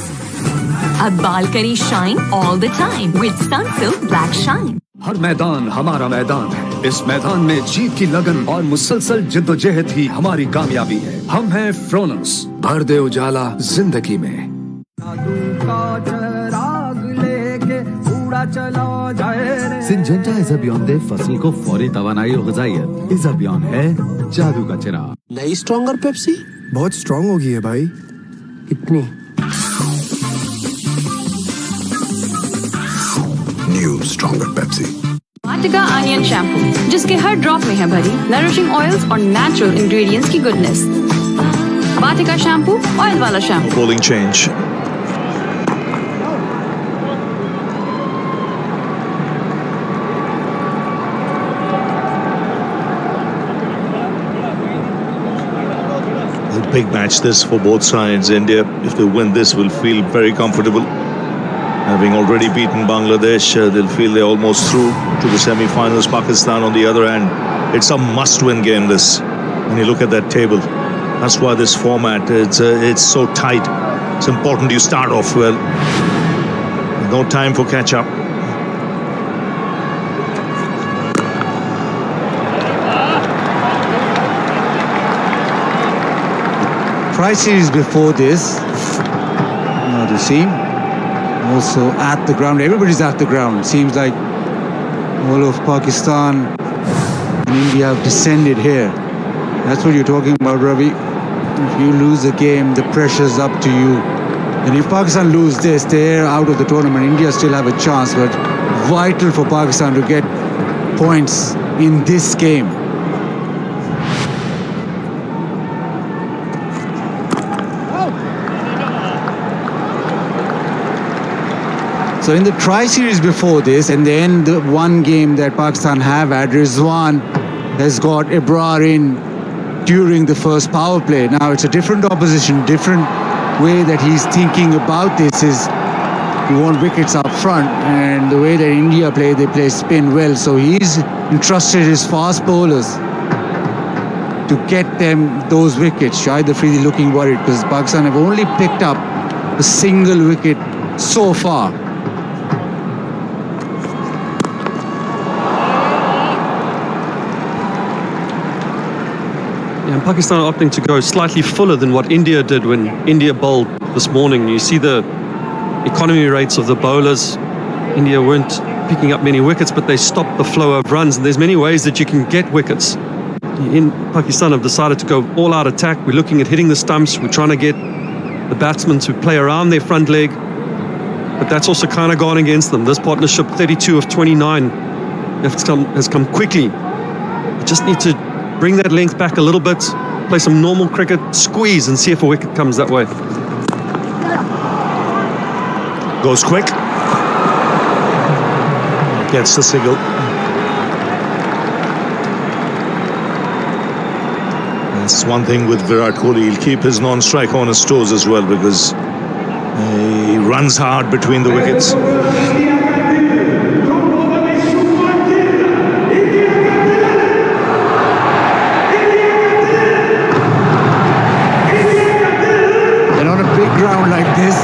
अब बाल करें shine all the time with Sunsilk black shine. हर मैदान हमारा मैदान है। इस मैदान में जीत की लगन और मुसलसल जिद्दोजहद ही हमारी कामयाबी है। हम हैं फ्रोनक्स, भर दे उजाला जिंदगी में। सिंजेंटा इस अभियान दे फसल को फौरी तवानाई और ग़िज़ाइयत। इस अभियान है जादू का चिराग। नई स्ट्रॉन्गर पेप्सी बहुत स्ट्रॉन्ग हो गई है भाई। कितनी? New stronger Pepsi. Vatika onion shampoo, जिसके हर ड्रॉप में है भरी नरिशिंग ऑयल्स और नेचुरल इंग्रेडिएंट्स की गुडनेस। वाटिका शैम्पू, ऑयल वाला shampoo. Bowling change. Big match this for both sides. India, if they win this, will feel very comfortable. Having already beaten Bangladesh, they'll feel they're almost through to the semi-finals. Pakistan on the other hand, it's a must-win game this. When you look at that table, that's why this format, it's so tight. It's important you start off well. No time for catch-up. Tri-series before this, the seam also at the ground. Everybody's at the ground. Seems like all of Pakistan and India have descended here. That's what you're talking about, Ravi. If you lose the game, the pressure's up to you. And if Pakistan lose this, they're out of the tournament. India still have a chance, but vital for Pakistan to get points in this game. So in the tri-series before this, and then the one game that Pakistan have had, Rizwan has got Ibrar in during the first power play. Now it's a different opposition, different way that he's thinking about this is You want wickets up front, and the way that India play, they play spin well. So he's entrusted his fast bowlers to get them those wickets. Shahid Afridi looking worried because Pakistan have only picked up a single wicket so far. Yeah, and Pakistan are opting to go slightly fuller than what India did when India bowled this morning. You see the economy rates of the bowlers. India weren't picking up many wickets, but they stopped the flow of runs. And there's many ways that you can get wickets. In Pakistan have decided to go all-out attack. We're looking at hitting the stumps. We're trying to get the batsmen to play around their front leg. But that's also kind of gone against them. This partnership, 32 of 29, has come quickly. You just need to bring that length back a little bit, play some normal cricket, squeeze and see if a wicket comes that way. Goes quick. Gets the single. That's one thing with Virat Kohli. He'll keep his non-strike on his toes as well because he runs hard between the wickets. Ground like this,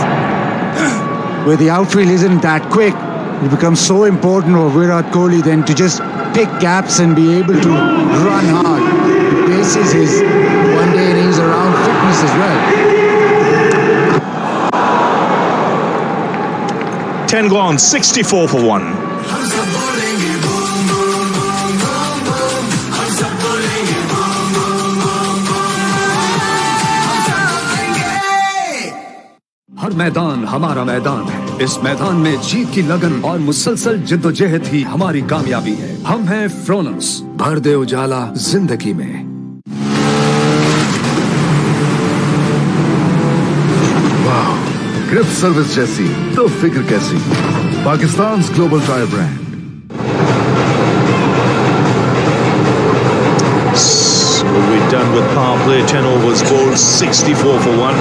where the outfield isn't that quick, it becomes so important for Virat Kohli then to just pick gaps and be able to run hard. It bases his one-day innings around fitness as well. 10 gone, 64 for 1. हर मैदान हमारा मैदान है। इस मैदान में जीत की लगन और मुसलसल जिद्दोजहद ही हमारी कामयाबी है। हम हैं फ्रोनक्स, भर दे उजाला जिंदगी में। वाह, ग्रिप सर्विस जैसी तो फिक्र कैसी। Pakistan global tyre brand. So we're done with power play. 10 overs bowled, 64 for 1.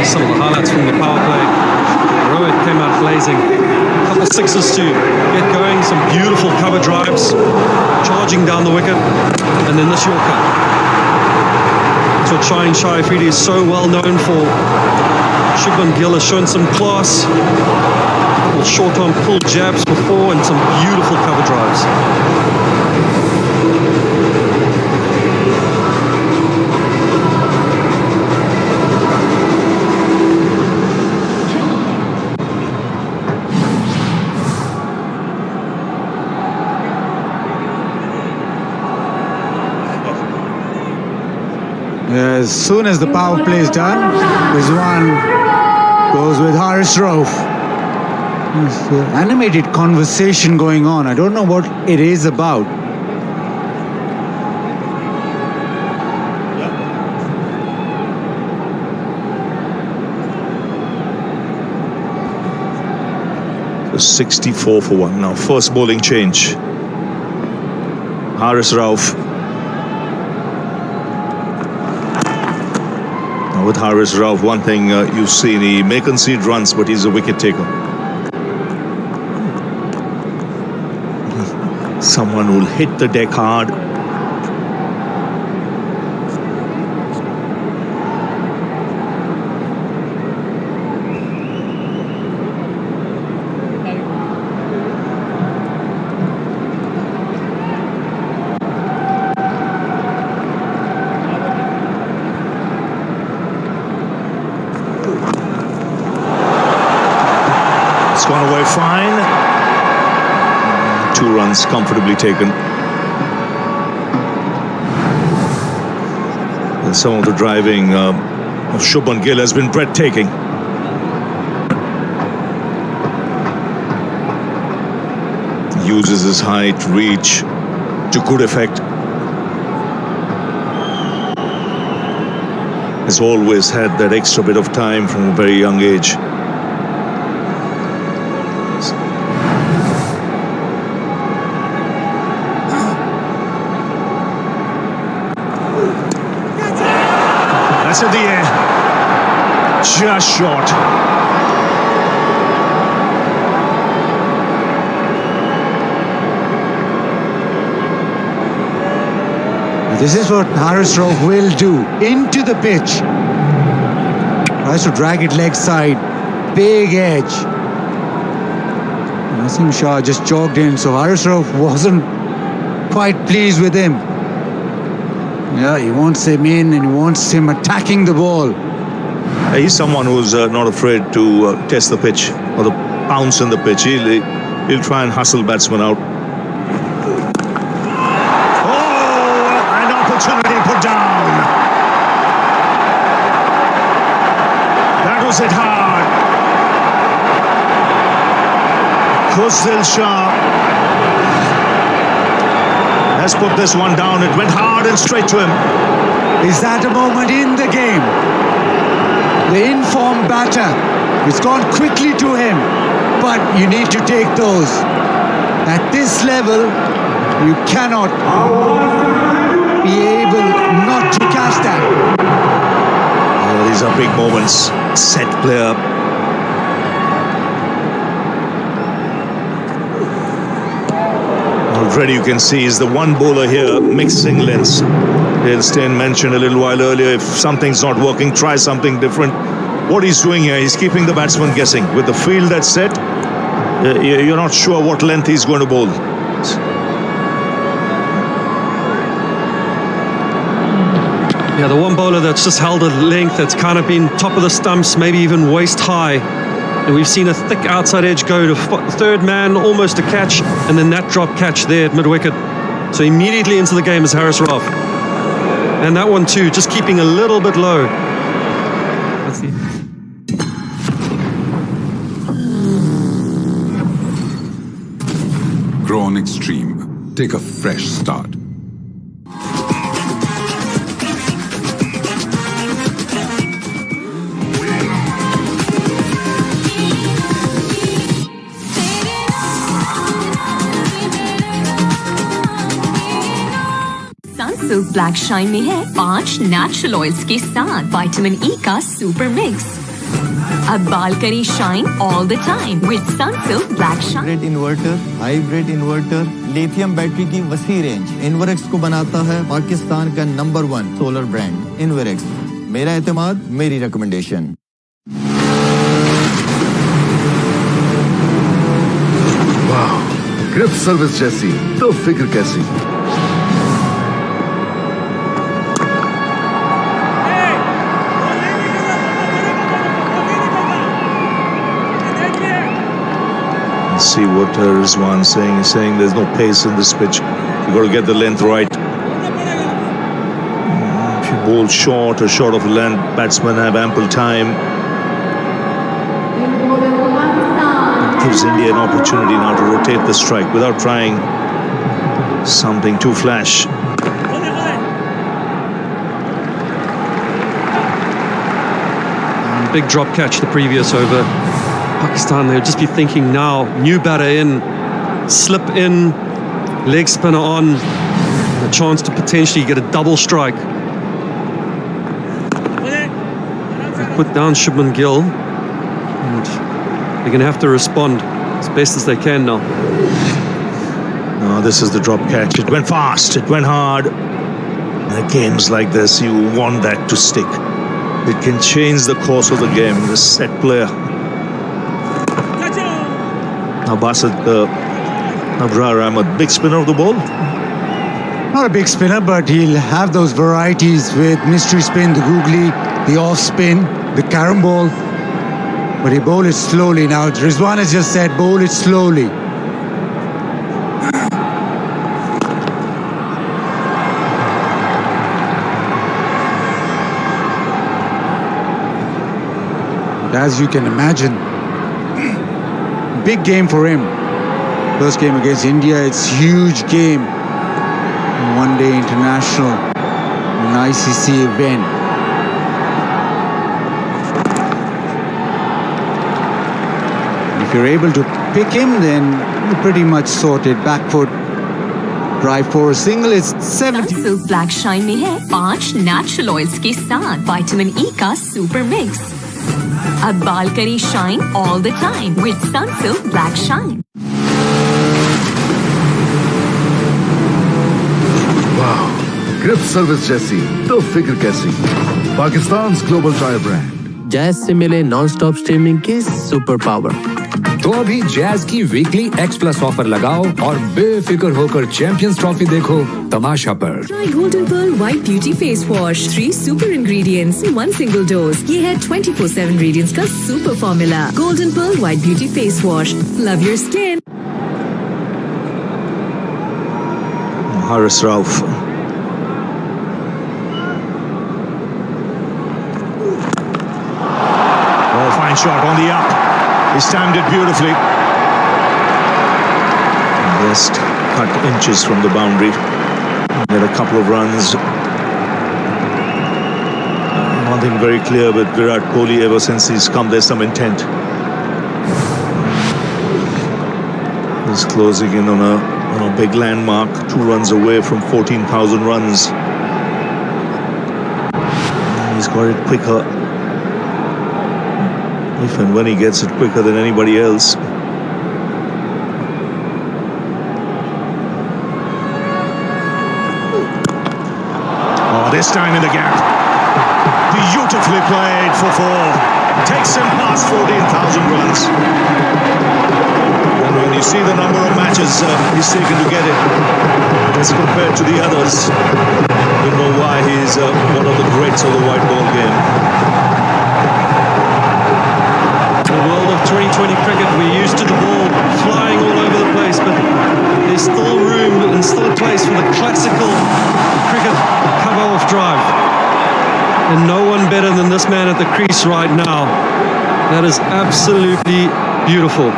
Some of the highlights from the power play. Rohit came out blazing. A couple sixes to get going. Some beautiful cover drives. Charging down the wicket. And then this Yorker. That's what Shahid Afridi is so well known for. Shubman Gill has shown some class. A couple short-arm pull jabs before and some beautiful cover drives. As soon as the power play is done, Rizwan goes with Haris Rauf. There's animated conversation going on. I don't know what it is about. So 64 for 1. Now first bowling change. Haris Rauf. With Haris Rauf, one thing you've seen, he may concede runs, but he's a wicket taker. Someone who'll hit the deck hard. Gone away fine. 2 runs comfortably taken. And some of the driving of Shubman Gill has been breathtaking. Uses his height, reach to good effect. Has always had that extra bit of time from a very young age. That's in the air. Just short. This is what Haris Rauf will do. Into the pitch. Tries to drag it leg side. Big edge. Nasim Shah just jogged in, so Haris Rauf wasn't quite pleased with him. Yeah, he wants him in and he wants him attacking the ball. He's someone who's not afraid to test the pitch or the pounce in the pitch. He'll try and hustle batsmen out. Oh, an opportunity put down. That was hit hard. Khuzdil Shah has put this one down. It went hard and straight to him. Is that a moment in the game? The informed batter, it's gone quickly to him, but you need to take those. At this level, you cannot be able not to catch that. Oh, these are big moments. Set player. Already you can see he's the one bowler here mixing lengths. Dale Steyn mentioned a little while earlier, if something's not working, try something different. What he's doing here, he's keeping the batsman guessing. With the field that's set, you're not sure what length he's going to bowl. Yeah, the one bowler that's just held a length that's kind of been top of the stumps, maybe even waist high. And we've seen a thick outside edge go to third man, almost a catch, and then that drop catch there at mid-wicket. So immediately into the game is Haris Rauf. And that one too, just keeping a little bit low. Let's see. Grow on Extreme. Take a fresh start. Sunsilk black shine में है 5 natural oils के साथ vitamin E का super mix. अब बाल करें shine all the time with Sunsilk black shine. Hybrid inverter, lithium battery की वसी रेंज इन्वरेक्स को बनाता है पाकिस्तान का नंबर 1 सोलर ब्रांड इन्वरेक्स। मेरा एतमाद, मेरी रिकमेंडेशन। वाह, ग्रिप सर्विस जैसी तो फिक्र कैसी। See what Rizwan's saying. He's saying there's no pace in this pitch. You've got to get the length right. If you bowl short or short of length, batsmen have ample time. It gives India an opportunity now to rotate the strike without trying something too flash. Big drop catch the previous over. Pakistan, they'll just be thinking now, new batter in, slip in, leg spinner on, a chance to potentially get a double strike. They put down Shubman Gill, and they're going to have to respond as best as they can now. No, this is the drop catch. It went fast, it went hard. In games like this, you want that to stick. It can change the course of the game, the set player. Now Basit Abrar Ahmed, big spinner of the ball? Not a big spinner, but he'll have those varieties with mystery spin, the googly, the off spin, the carom ball. But he bowled it slowly. Now Rizwan has just said bowl it slowly. But as you can imagine, big game for him. First game against India, it's huge game. One day international, an ICC event. If you're able to pick him, then you're pretty much sorted. Back foot drive for a single. It's 70. Sunsilk Black Shine में है 5 natural oils के साथ vitamin E का super mix. अब बाल करें shine all the time with Sunsilk Black Shine। वाह, grip service जैसी तो फिक्र कैसी। Pakistan global tyre brand. Jazz से मिले नॉन स्टॉप स्ट्रीमिंग की सुपर पावर। तो अभी जैज की वीकली X+ ऑफर लगाओ और बेफिक्र होकर चैंपियंस ट्रॉफी देखो तमाशा पर। Try Golden Pearl White Beauty Face Wash, 3 super ingredients, 1 single dose। ये है 24/7 radiance का super formula। Golden Pearl White Beauty Face Wash, love your skin। Haris Rauf. Oh, fine shot on the up. He's timed it beautifully. Just cut inches from the boundary. Get a couple of runs. Nothing very clear with Virat Kohli ever since he's come. There's some intent. He's closing in on a big landmark. 2 runs away from 14,000 runs. He's got it quicker. If and when he gets it quicker than anybody else. Oh, this time in the gap. Beautifully played for 4. Takes him past 14,000 runs. And when you see the number of matches he's taken to get it, as compared to the others, you know why he's one of the greats of the white ball game. The world of 2020 cricket, we're used to the ball flying all over the place, but there's still room and still a place for the classical cricket cover-off drive. And no one better than this man at the crease right now. That is absolutely beautiful.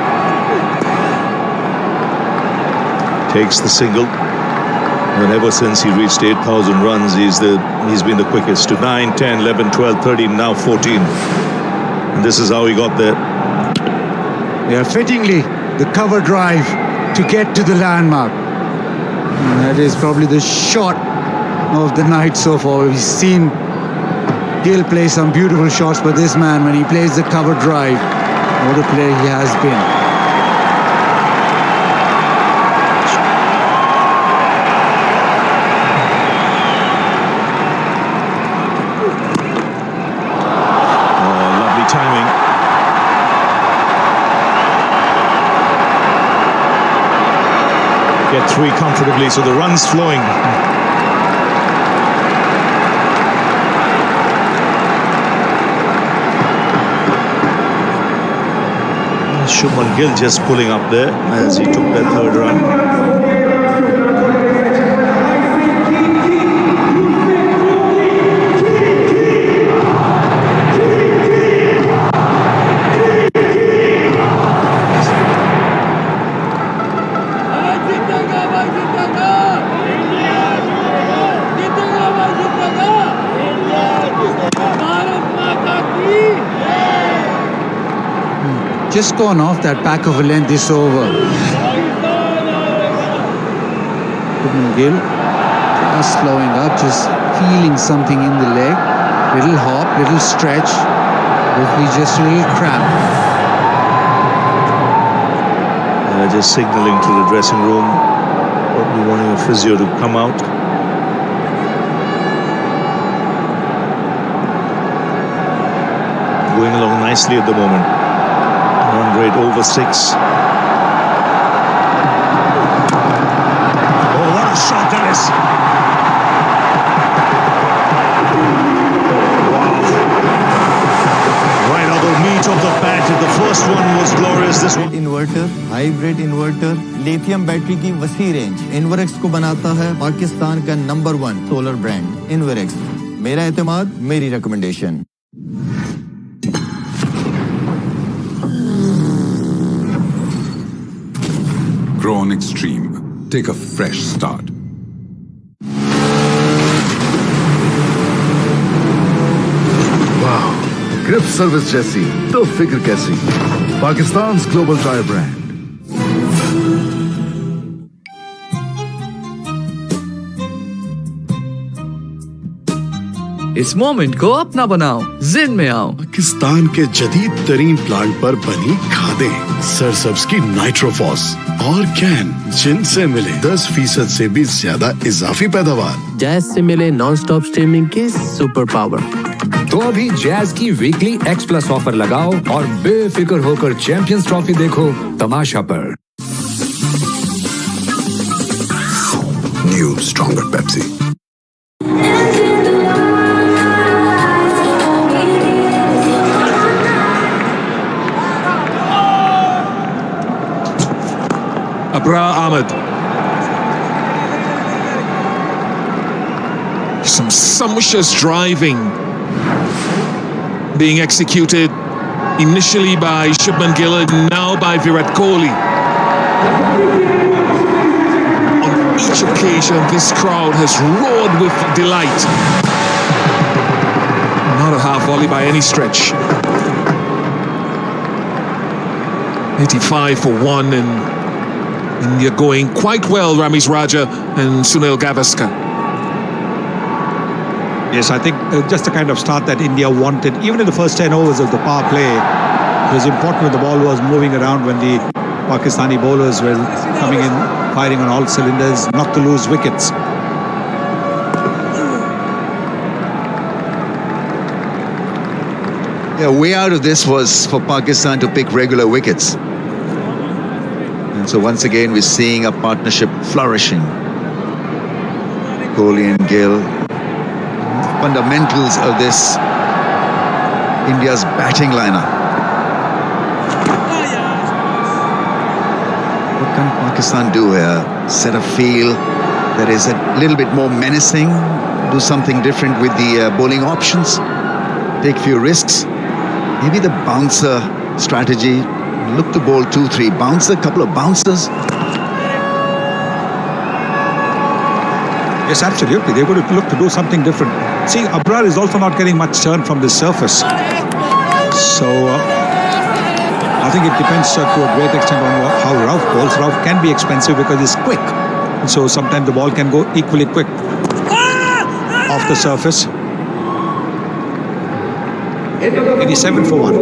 Takes the single. And ever since he reached 8,000 runs, he's been the quickest to 9, 10, 11, 12, 13, now 14. And this is how he got there. Yeah, fittingly, the cover drive to get to the landmark. And that is probably the shot of the night so far. We've seen Gill play some beautiful shots, but this man, when he plays the cover drive, what a player he has been. Get 3 comfortably, so the run's flowing. Shubman Gill just pulling up there as he took that 3rd run. Just gone off that back of a length this over. Gill just slowing up, just feeling something in the leg. Little hop, little stretch. Hopefully just a little cramp. Just signaling to the dressing room, probably wanting a physio to come out. Going along nicely at the moment. Run rate over 6. Oh, what a shot that is! Wow. Right on the meat of the bat. The first one was glorious. This one. Inverter, hybrid inverter, lithium battery की वसी range Inverex को बनाता है पाकिस्तान का number 1 solar brand Inverex. मेरा एतमाद, मेरी recommendation. Grown Extreme. Take a fresh start. वाह, ग्रिप सर्विस जैसी तो फिक्र कैसी। Pakistan global tyre brand. इस मोमेंट को अपना बनाओ, जिन में आओ। पाकिस्तान के जदीद तरीन प्लांट पर बनी खादें, सरसब्ज की नाइट्रोफॉस और कैन, जिनसे मिले 10% से भी ज्यादा इजाफी पैदावार। जैज से मिले नॉन स्टॉप स्ट्रीमिंग के सुपर पावर। तो अभी जैज की वीकली X+ ऑफर लगाओ और बेफिक्र होकर चैंपियंस ट्रॉफी देखो तमाशा पर। New stronger Pepsi. Abra Ahmed. Some sumptuous driving being executed initially by Shubman Gill and now by Virat Kohli. On each occasion, this crowd has roared with delight. Not a half volley by any stretch. 85 for 1 and India going quite well, Ramiz Raja and Sunil Gavaskar. Yes, I think just the kind of start that India wanted. Even in the first 10 overs of the power play, it was important when the ball was moving around, when the Pakistani bowlers were coming in, firing on all cylinders, not to lose wickets. Yeah, way out of this was for Pakistan to pick regular wickets. And so once again, we're seeing a partnership flourishing. Kohli and Gill. Fundamentals of this India's batting lineup. What can Pakistan do here? Set a field that is a little bit more menacing, do something different with the bowling options, take few risks. Maybe the bouncer strategy, look to bowl 2-3, bounce a couple of bouncers. Yes, absolutely. They're going to look to do something different. See, Abrar is also not getting much turn from the surface. So, I think it depends to a great extent on how Rauf bowls. Rauf can be expensive because he's quick. So, sometimes the ball can go equally quick off the surface. 87 for 1.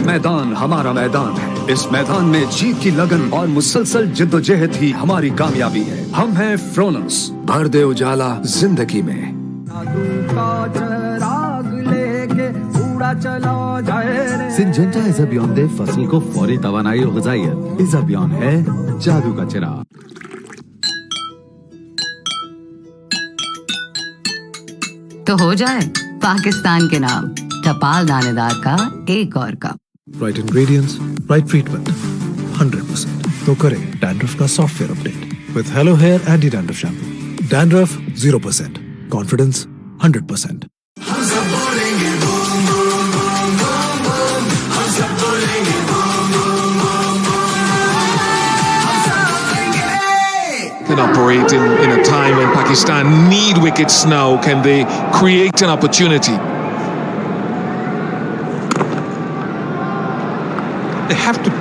मैदान हमारा मैदान है। इस मैदान में जीत की लगन और मुसलसल जिद्दोजहद ही हमारी कामयाबी है। हम हैं फ्रोनस, भर दे उजाला जिंदगी में। सिंजेंटा इस अभियान दे फसल को फौरी तवानाई और ग़िज़ाइयत। इस अभियान है जादू का चिराग। तो हो जाए पाकिस्तान के नाम, टपाल दानेदार का एक और cup. Right ingredients, right treatment, 100%. तो करें डैंड्रफ का software update with Hello Hair Anti Dandruff Shampoo. Dandruff 0%, confidence 100%. Can operate in a time when Pakistan need wickets now. Can they create an opportunity? They have to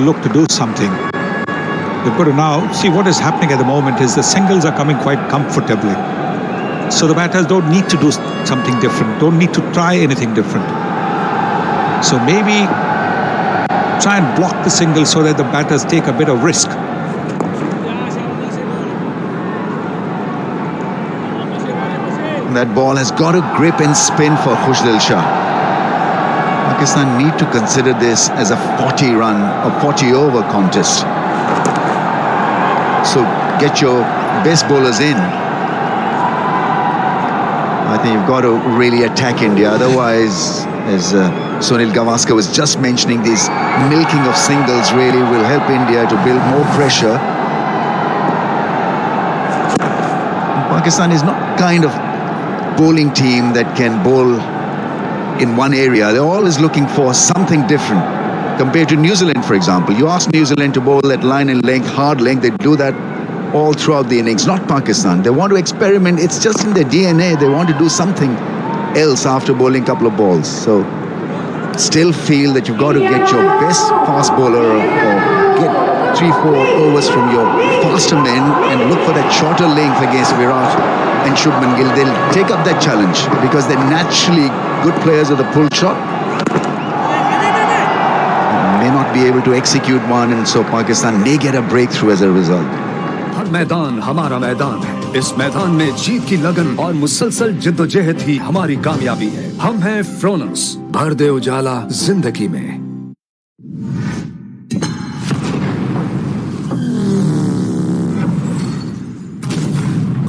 look to do something. They've got to now see what is happening at the moment is the singles are coming quite comfortably. So the batters don't need to do something different, don't need to try anything different. So maybe try and block the singles so that the batters take a bit of risk. That ball has got a grip and spin for Khushdil Shah. Pakistan need to consider this as a 40-run or 40-over contest. So get your best bowlers in. I think you've got to really attack India. Otherwise, as Sunil Gavaskar was just mentioning, these milking of singles really will help India to build more pressure. Pakistan is not kind of bowling team that can bowl in one area. They're always looking for something different. Compared to New Zealand, for example. You ask New Zealand to bowl at line and length, hard length, they do that all throughout the innings. Not Pakistan. They want to experiment. It's just in their DNA. They want to do something else after bowling a couple of balls. So, still feel that you've got to get your best fast bowler or get 3-4 overs from your faster men and look for that shorter length against Virat and Shubman Gill. They'll take up that challenge because they're naturally good players of the pull shot. May not be able to execute one, and so Pakistan may get a breakthrough as a result. हर मैदान हमारा मैदान है। इस मैदान में जीत की लगन और मुसलसल जिद्दोजहद ही हमारी कामयाबी है। हम हैं फ्रोनस, भर दे उजाला जिंदगी में।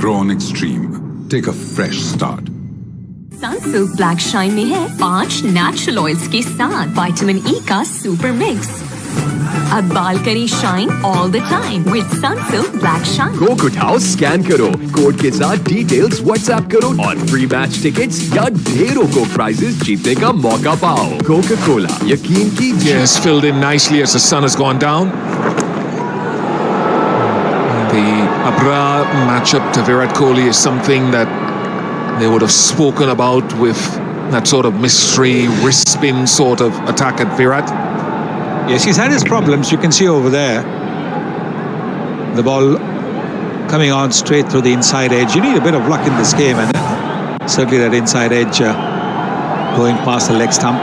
Grown Extreme. Take a fresh start. Sunsilk black shine में है 5 नेचुरल ऑयल्स के साथ विटामिन ई का सुपर मिक्स। अब बाल करें shine all the time with Sunsilk black shine. Coke उठाओ, स्कैन करो, कोड के साथ डिटेल्स व्हाट्सएप करो और फ्री मैच टिकट्स या ढेरों को प्राइजेस जीतने का मौका पाओ। कोका कोला, यकीन की जीत। Yes, filled in nicely as the sun has gone down. The Abra matchup to Virat Kohli is something that they would have spoken about with that sort of mystery wrist spin sort of attack at Virat. Yes, he's had his problems. You can see over there. The ball coming on straight through the inside edge. You need a bit of luck in this game, and certainly that inside edge going past the leg stump.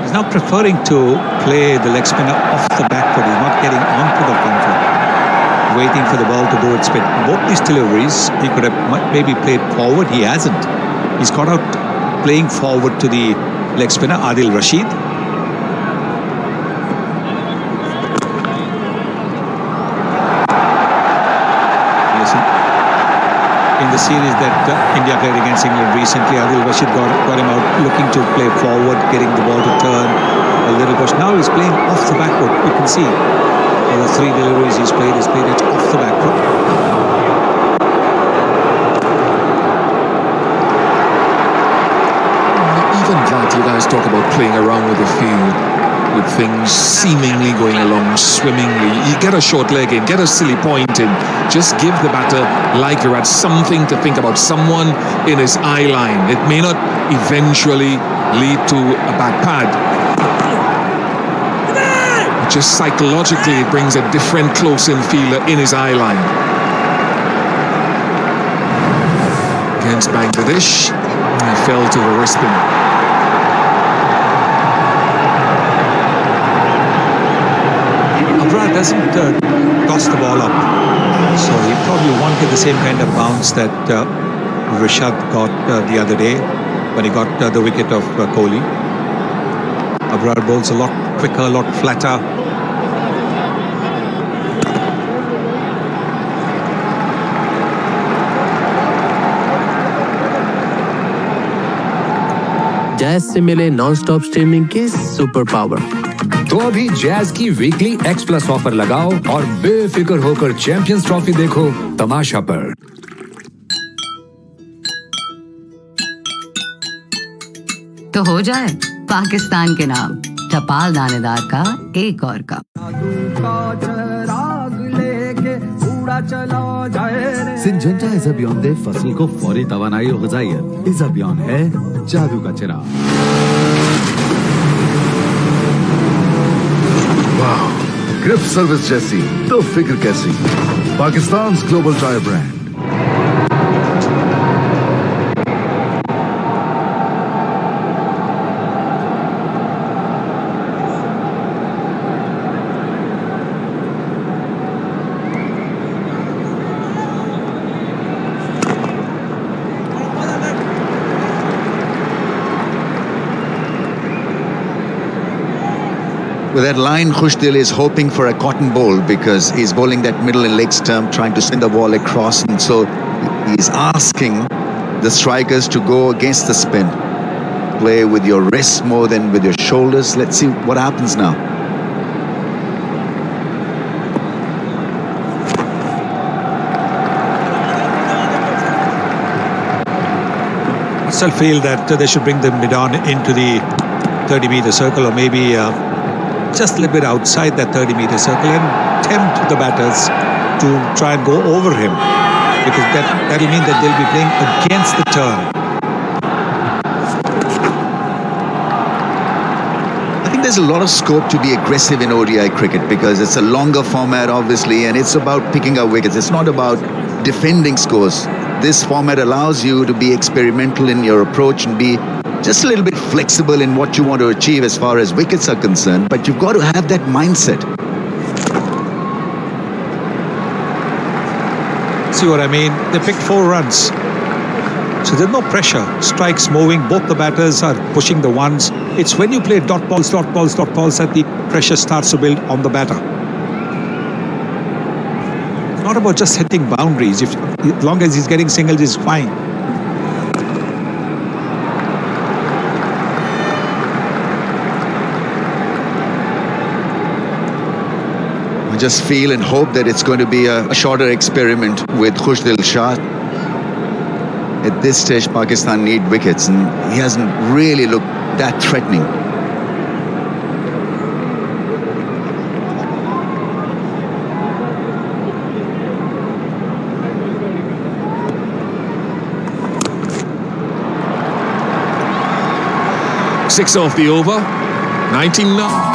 He's now preferring to play the leg spinner off the back foot. He's not getting onto the front foot, waiting for the ball to do its bit. Both these deliveries, he could have maybe played forward. He hasn't. He's got out playing forward to the leg spinner, Adil Rashid. Listen, in the series that India played against England recently, Adil Rashid got him out looking to play forward, getting the ball to turn a little push. Now he's playing off the back foot. You can see the 3 deliveries he's played it off the back foot. Even that, you guys talk about playing around with the field, with things seemingly going along swimmingly. You get a short leg in, get a silly point in, just give the batter, like Virat, something to think about, someone in his eye line. It may not eventually lead to a back pad. Just psychologically, it brings a different close-in fielder in his eye line. Against Bangladesh, he fell to the wrist spin. Abra doesn't toss the ball up, so he probably won't get the same kind of bounce that Rishad got the other day when he got the wicket of Kohli. Abra bowls a lot quicker, a lot flatter. Jazz से मिले non stop streaming के super power. तो अभी jazz की weekly X+ offer लगाओ और बेफिक्र होकर चैंपियंस ट्रॉफी देखो तमाशा पर। तो हो जाए पाकिस्तान के नाम टपाल दानेदार का एक और कप। सिंजेंटा इस अभियान दे फसल को फौरी तवानाई और ग़िज़ाइयत। इस अभियान है जादू का चिराग। वाह, ग्रिप सर्विस जैसी तो फिक्र कैसी। Pakistan global tyre brand. With that line, Khushdil is hoping for a cotton bowl because he's bowling that middle and leg stump, trying to spin the ball across, and so he's asking the strikers to go against the spin. Play with your wrists more than with your shoulders. Let's see what happens now. I still feel that they should bring the mid-on into the 30-meter circle, or maybe just a little bit outside that 30-meter circle, and tempt the batters to try and go over him, because that'll mean that they'll be playing against the turn. there's a lot of scope to be aggressive in ODI cricket because it's a longer format, obviously, and it's about picking up wickets. It's not about defending scores. This format allows you to be experimental in your approach and be just a little bit flexible in what you want to achieve as far as wickets are concerned, but you've got to have that mindset. See what I mean? They picked 4 runs. So there's no pressure. Strikes moving, both the batters are pushing the ones. It's when you play dot balls that the pressure starts to build on the batter. It's not about just hitting boundaries. As long as he's getting singles, he's fine. I just feel and hope that it's going to be a shorter experiment with Khushdil Shah. At this stage, Pakistan need wickets, and he hasn't really looked that threatening. Six off the over. 19.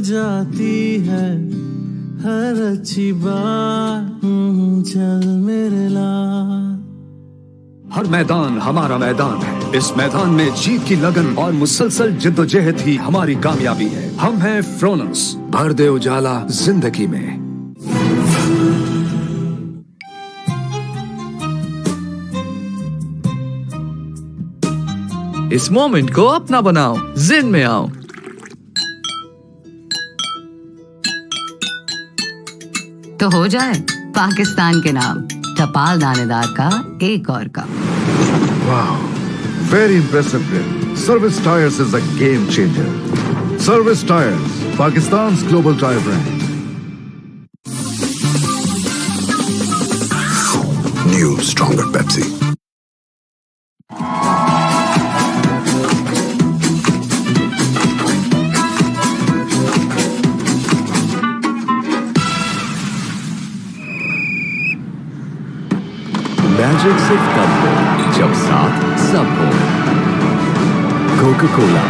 जाती है हर अच्छी बात चल मेरे लाल। हर मैदान हमारा मैदान है। इस मैदान में जीत की लगन और मुसलसल जिद्दोजहद ही हमारी कामयाबी है। हम हैं फ्रोनस, भर दे उजाला जिंदगी में। इस मोमेंट को अपना बनाओ, जिन में आओ। तो हो जाए पाकिस्तान के नाम टपाल दानेदार का एक और cup. Wow, very impressive win. Service Tires is a game changer. Service Tires, Pakistan's global tire brand. New stronger Pepsi. Magic सिर्फ तब हो जब साथ सब हो। कोका कोला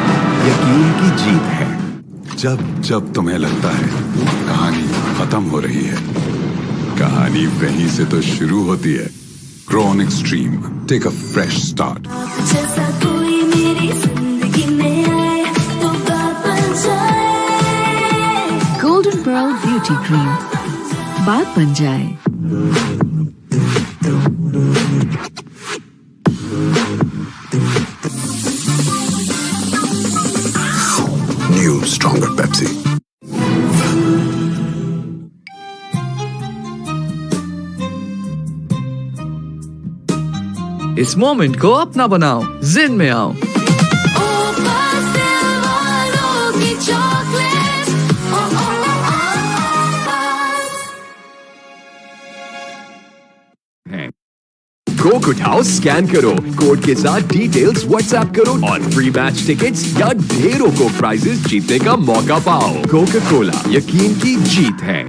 यकीन की जीत है। जब जब तुम्हें लगता है कहानी खत्म हो रही है, कहानी वहीं से तो शुरू होती है। Grown Extreme, take a fresh start. जैसा कोई मेरी जिंदगी में आए तो बात बन जाए। Golden Pearl Beauty Cream, बात बन जाए। New stronger Pepsi. इस मोमेंट को अपना बनाओ, जिन में आओ। कोक उठाओ, स्कैन करो, कोड के साथ डिटेल्स व्हाट्सएप करो और फ्री मैच टिकट्स या ढेरों को प्राइजेस जीतने का मौका पाओ। कोका कोला यकीन की जीत है।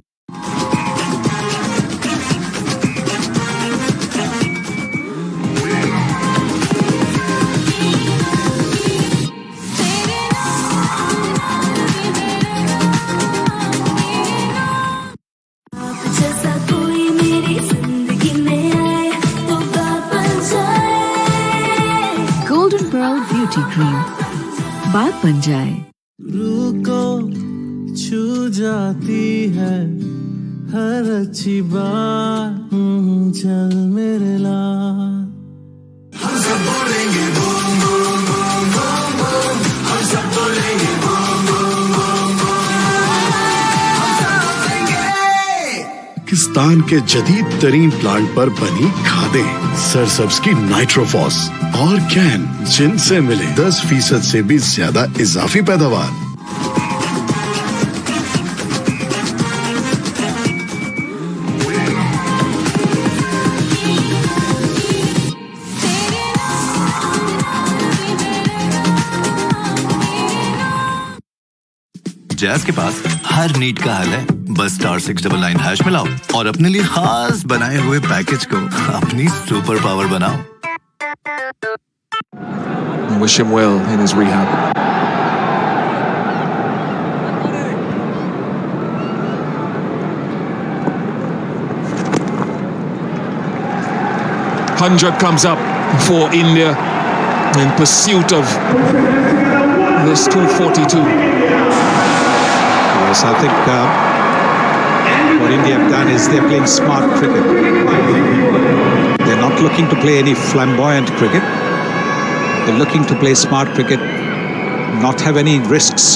ब्यूटी क्रीम, बात बन जाए। रूह को छू जाती है हर अच्छी बात चल मेरे लाल। हम सब बोलेंगे boom boom boom boom boom, हम सब बोलेंगे बूम बूम बूम बूम, हम सब बोलेंगे। पाकिस्तान के जदीद तरीन प्लांट पर बनी खादें, सरसब्स की नाइट्रोफॉस और कैन, जिनसे मिले 10% से भी ज्यादा इजाफी पैदावार। जैज के पास हर नीड का हल है। बस *699# मिलाओ और अपने लिए खास बनाए हुए पैकेज को अपनी सुपर पावर बनाओ। Wish him well in his rehab. $100 comes up for India in pursuit of this 242. Yes, I think what India have done is they're playing smart cricket. They're not looking to play any flamboyant cricket. They're looking to play smart cricket, not have any risks.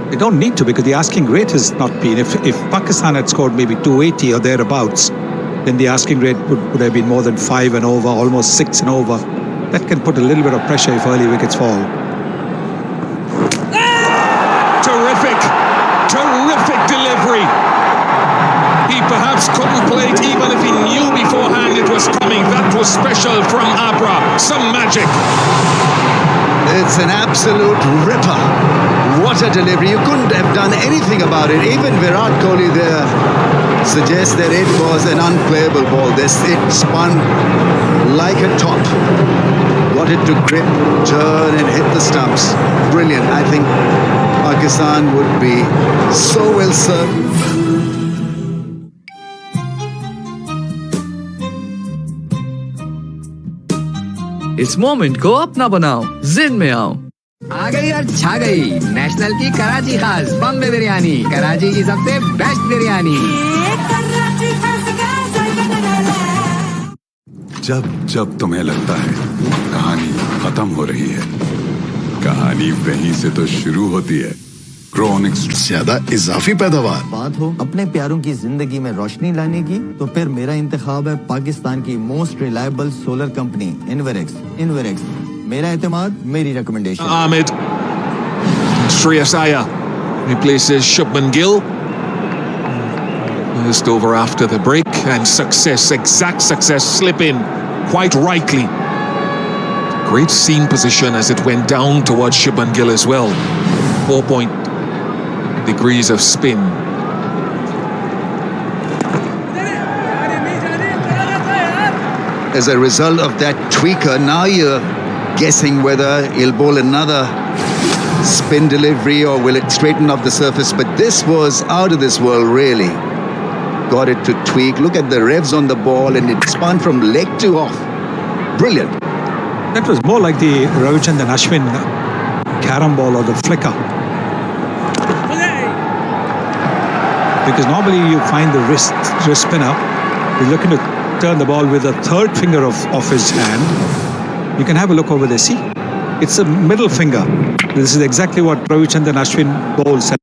They don't need to, because the asking rate has not been. If Pakistan had scored maybe 280 or thereabouts, then the asking rate would have been more than 5 and over, almost 6 and over. That can put a little bit of pressure if early wickets fall. Terrific delivery. He perhaps couldn't play it even if he knew beforehand it was coming. That was special from Abra. Some magic. It's an absolute ripper. What a delivery. You couldn't have done anything about it. Even Virat Kohli there suggests that it was an unplayable ball. It spun like a top. Got it to grip, turn and hit the stumps. Brilliant. I think Pakistan would be so well served. इस moment को अपना बनाओ, जिन में आओ। आ गई और छा गई नेशनल की कराची खास बॉम्बे बिरयानी, कराची की सबसे बेस्ट बिरयानी। जब जब तुम्हें लगता है कहानी खत्म हो रही है, कहानी वहीं से तो शुरू होती है। ज्यादा इजाफी पैदावार। बात हो अपने प्यारों की जिंदगी में रोशनी लाने की, तो फिर मेरा इंतखाब है पाकिस्तान की most reliable solar company Inverex. मेरा एतमाद, मेरी recommendation. Ahmed Shreyas Iyer replaces Shubman Gill. Just over after the break, and exact success, slip in quite rightly. Great seam position as it went down towards Shubman Gill as well. 4 degrees of spin. As a result of that tweaker, now you're guessing whether he'll bowl another spin delivery or will it straighten off the surface. But this was out of this world, really. Got it to tweak. Look at the revs on the ball, and it spun from leg to off. Brilliant. That was more like the Ravichandran Ashwin carom ball or the flicker. Because normally you find the wrist spinner is looking to turn the ball with the third finger of his hand. You can have a look over there. See, it's a middle finger. This is exactly what Ravichandran Ashwin bowls.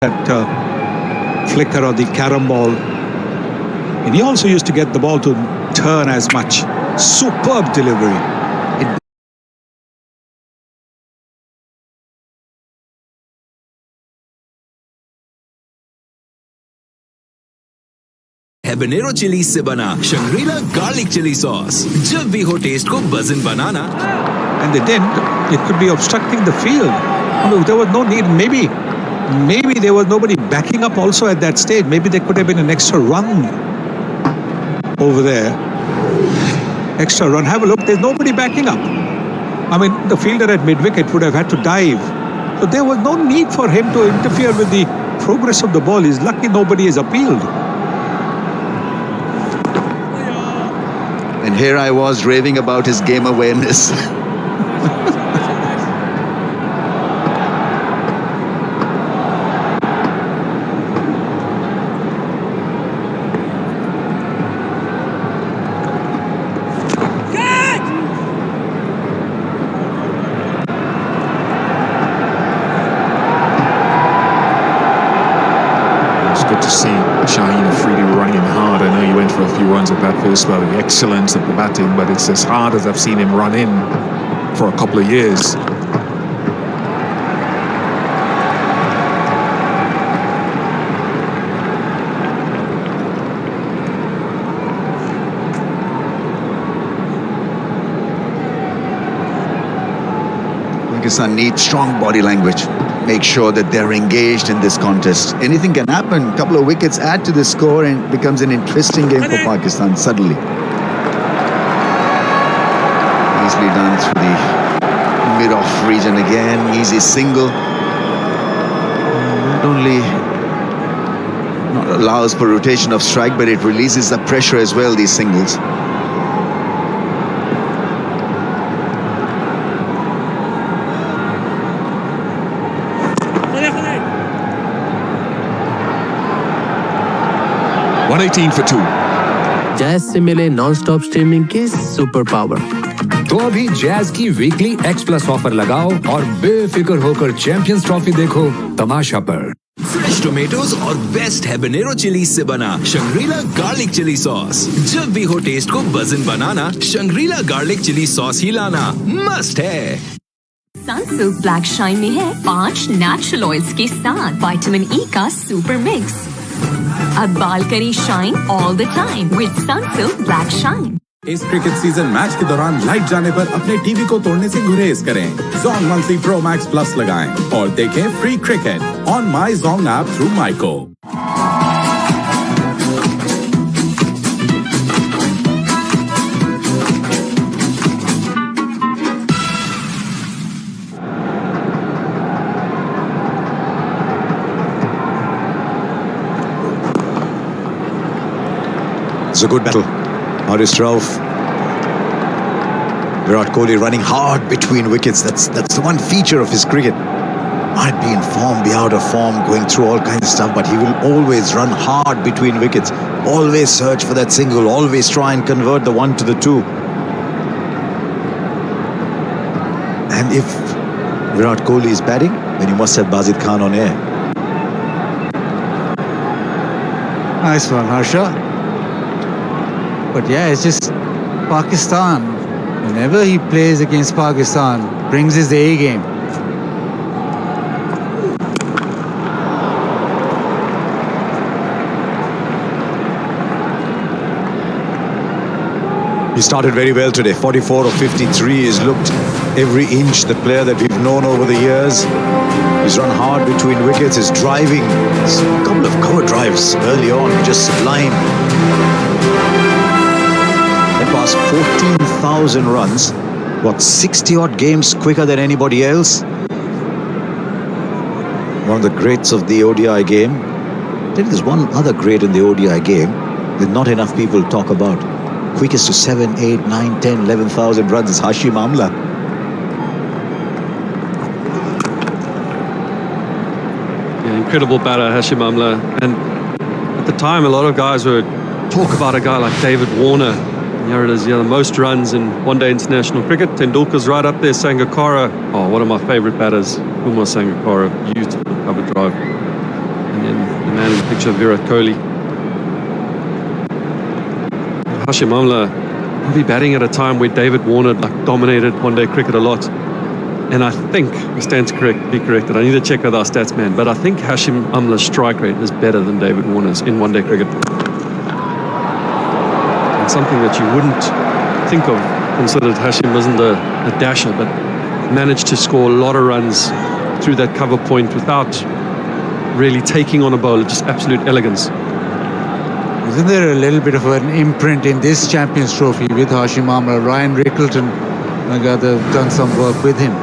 that flicker on the carom ball. And he also used to get the ball to turn as much. Superb delivery. Habanero chilli से बना Shangrila garlic chilli sauce जब भी हो test को बज़न बनाना. And they didn't. It could be obstructing the field. I mean, there was no need. Maybe there was nobody backing up also at that stage. Maybe there could have been an extra run over there. Extra run. Have a look. There's nobody backing up. I mean, the fielder at mid-wicket would have had to dive. So there was no need for him to interfere with the progress of the ball. He's lucky nobody has appealed. And here I was raving about his game awareness. Good to see Shaheen Afridi running hard. I know he went for a few runs at that first spell. Excellence at the batting, but it's as hard as I've seen him run in for a couple of years. Pakistan needs strong body language. Make sure that they're engaged in this contest. Anything can happen. A couple of wickets add to the score and it becomes an interesting game for Pakistan suddenly. Easily done through the mid-off region again. Easy single. Not only allows for rotation of strike, but it releases the pressure as well, these singles. $118 for 2. Jazz से मिले non stop streaming के super power. तो अभी jazz की weekly X+ offer लगाओ और बेफिक्र होकर चैंपियंस ट्रॉफी देखो तमाशा पर. फ्रेश टोमेटोज और बेस्ट हैबनेरो चिली से बना शंग्रीला गार्लिक चिली सॉस. जब भी हो टेस्ट को बज़न बनाना, शंग्रीला गार्लिक चिली सॉस ही लाना. मस्ट है. सनसिल्क ब्लैक शाइन में है 5 नेचुरल ऑयल्स के साथ विटामिन ई का सुपर मिक्स. अब बाल करें shine all the time with Sunsilk black shine. इस क्रिकेट सीजन मैच के दौरान लाइट जाने पर अपने टीवी को तोड़ने से गुरेज करें. Zong monthly pro max plus लगाएं और देखें free cricket on my Zong app through माइको. It's a good battle. Haris Rauf. Virat Kohli running hard between wickets. That's the one feature of his cricket. Might be in form, be out of form, going through all kinds of stuff, but he will always run hard between wickets. Always search for that single. Always try and convert the 1 to the 2. And if Virat Kohli is batting, then you must have Bazid Khan on air. Nice one, Harsha. But yeah, it's just Pakistan. Whenever he plays against Pakistan, brings his A game. He started very well today. 44 of 53. He's looked every inch the player that we've known over the years. He's run hard between wickets. His driving, a couple of cover drives early on, just sublime. Past 14,000 runs, what, 60-odd games quicker than anybody else. One of the greats of the ODI game. There is one other great in the ODI game that not enough people talk about. Quickest to 7, 8, 9, 10, 11,000 runs is Hashim Amla. Yeah, incredible batter, Hashim Amla. And at the time, a lot of guys were talk about a guy like David Warner. Here it is, yeah, the most runs in one-day international cricket. Tendulkar's right up there. Sangakkara, oh, one of my favourite batters. Kumar Sangakkara, beautiful cover drive. picture of Virat Kohli. Hashim Amla will be batting at a time where David Warner dominated one-day cricket a lot. And I think, I stand to be corrected, I need to check with our stats man, but I think Hashim Amla's strike rate is better than David Warner's in one-day cricket. And something that you wouldn't think of, considered Hashim wasn't a dasher, but managed to score a lot of runs through that cover point without really taking on a bowler, just absolute elegance. Isn't there a little bit of an imprint in this Champions Trophy with Hashim Amla? Ryan Rickleton, I got done some work with him.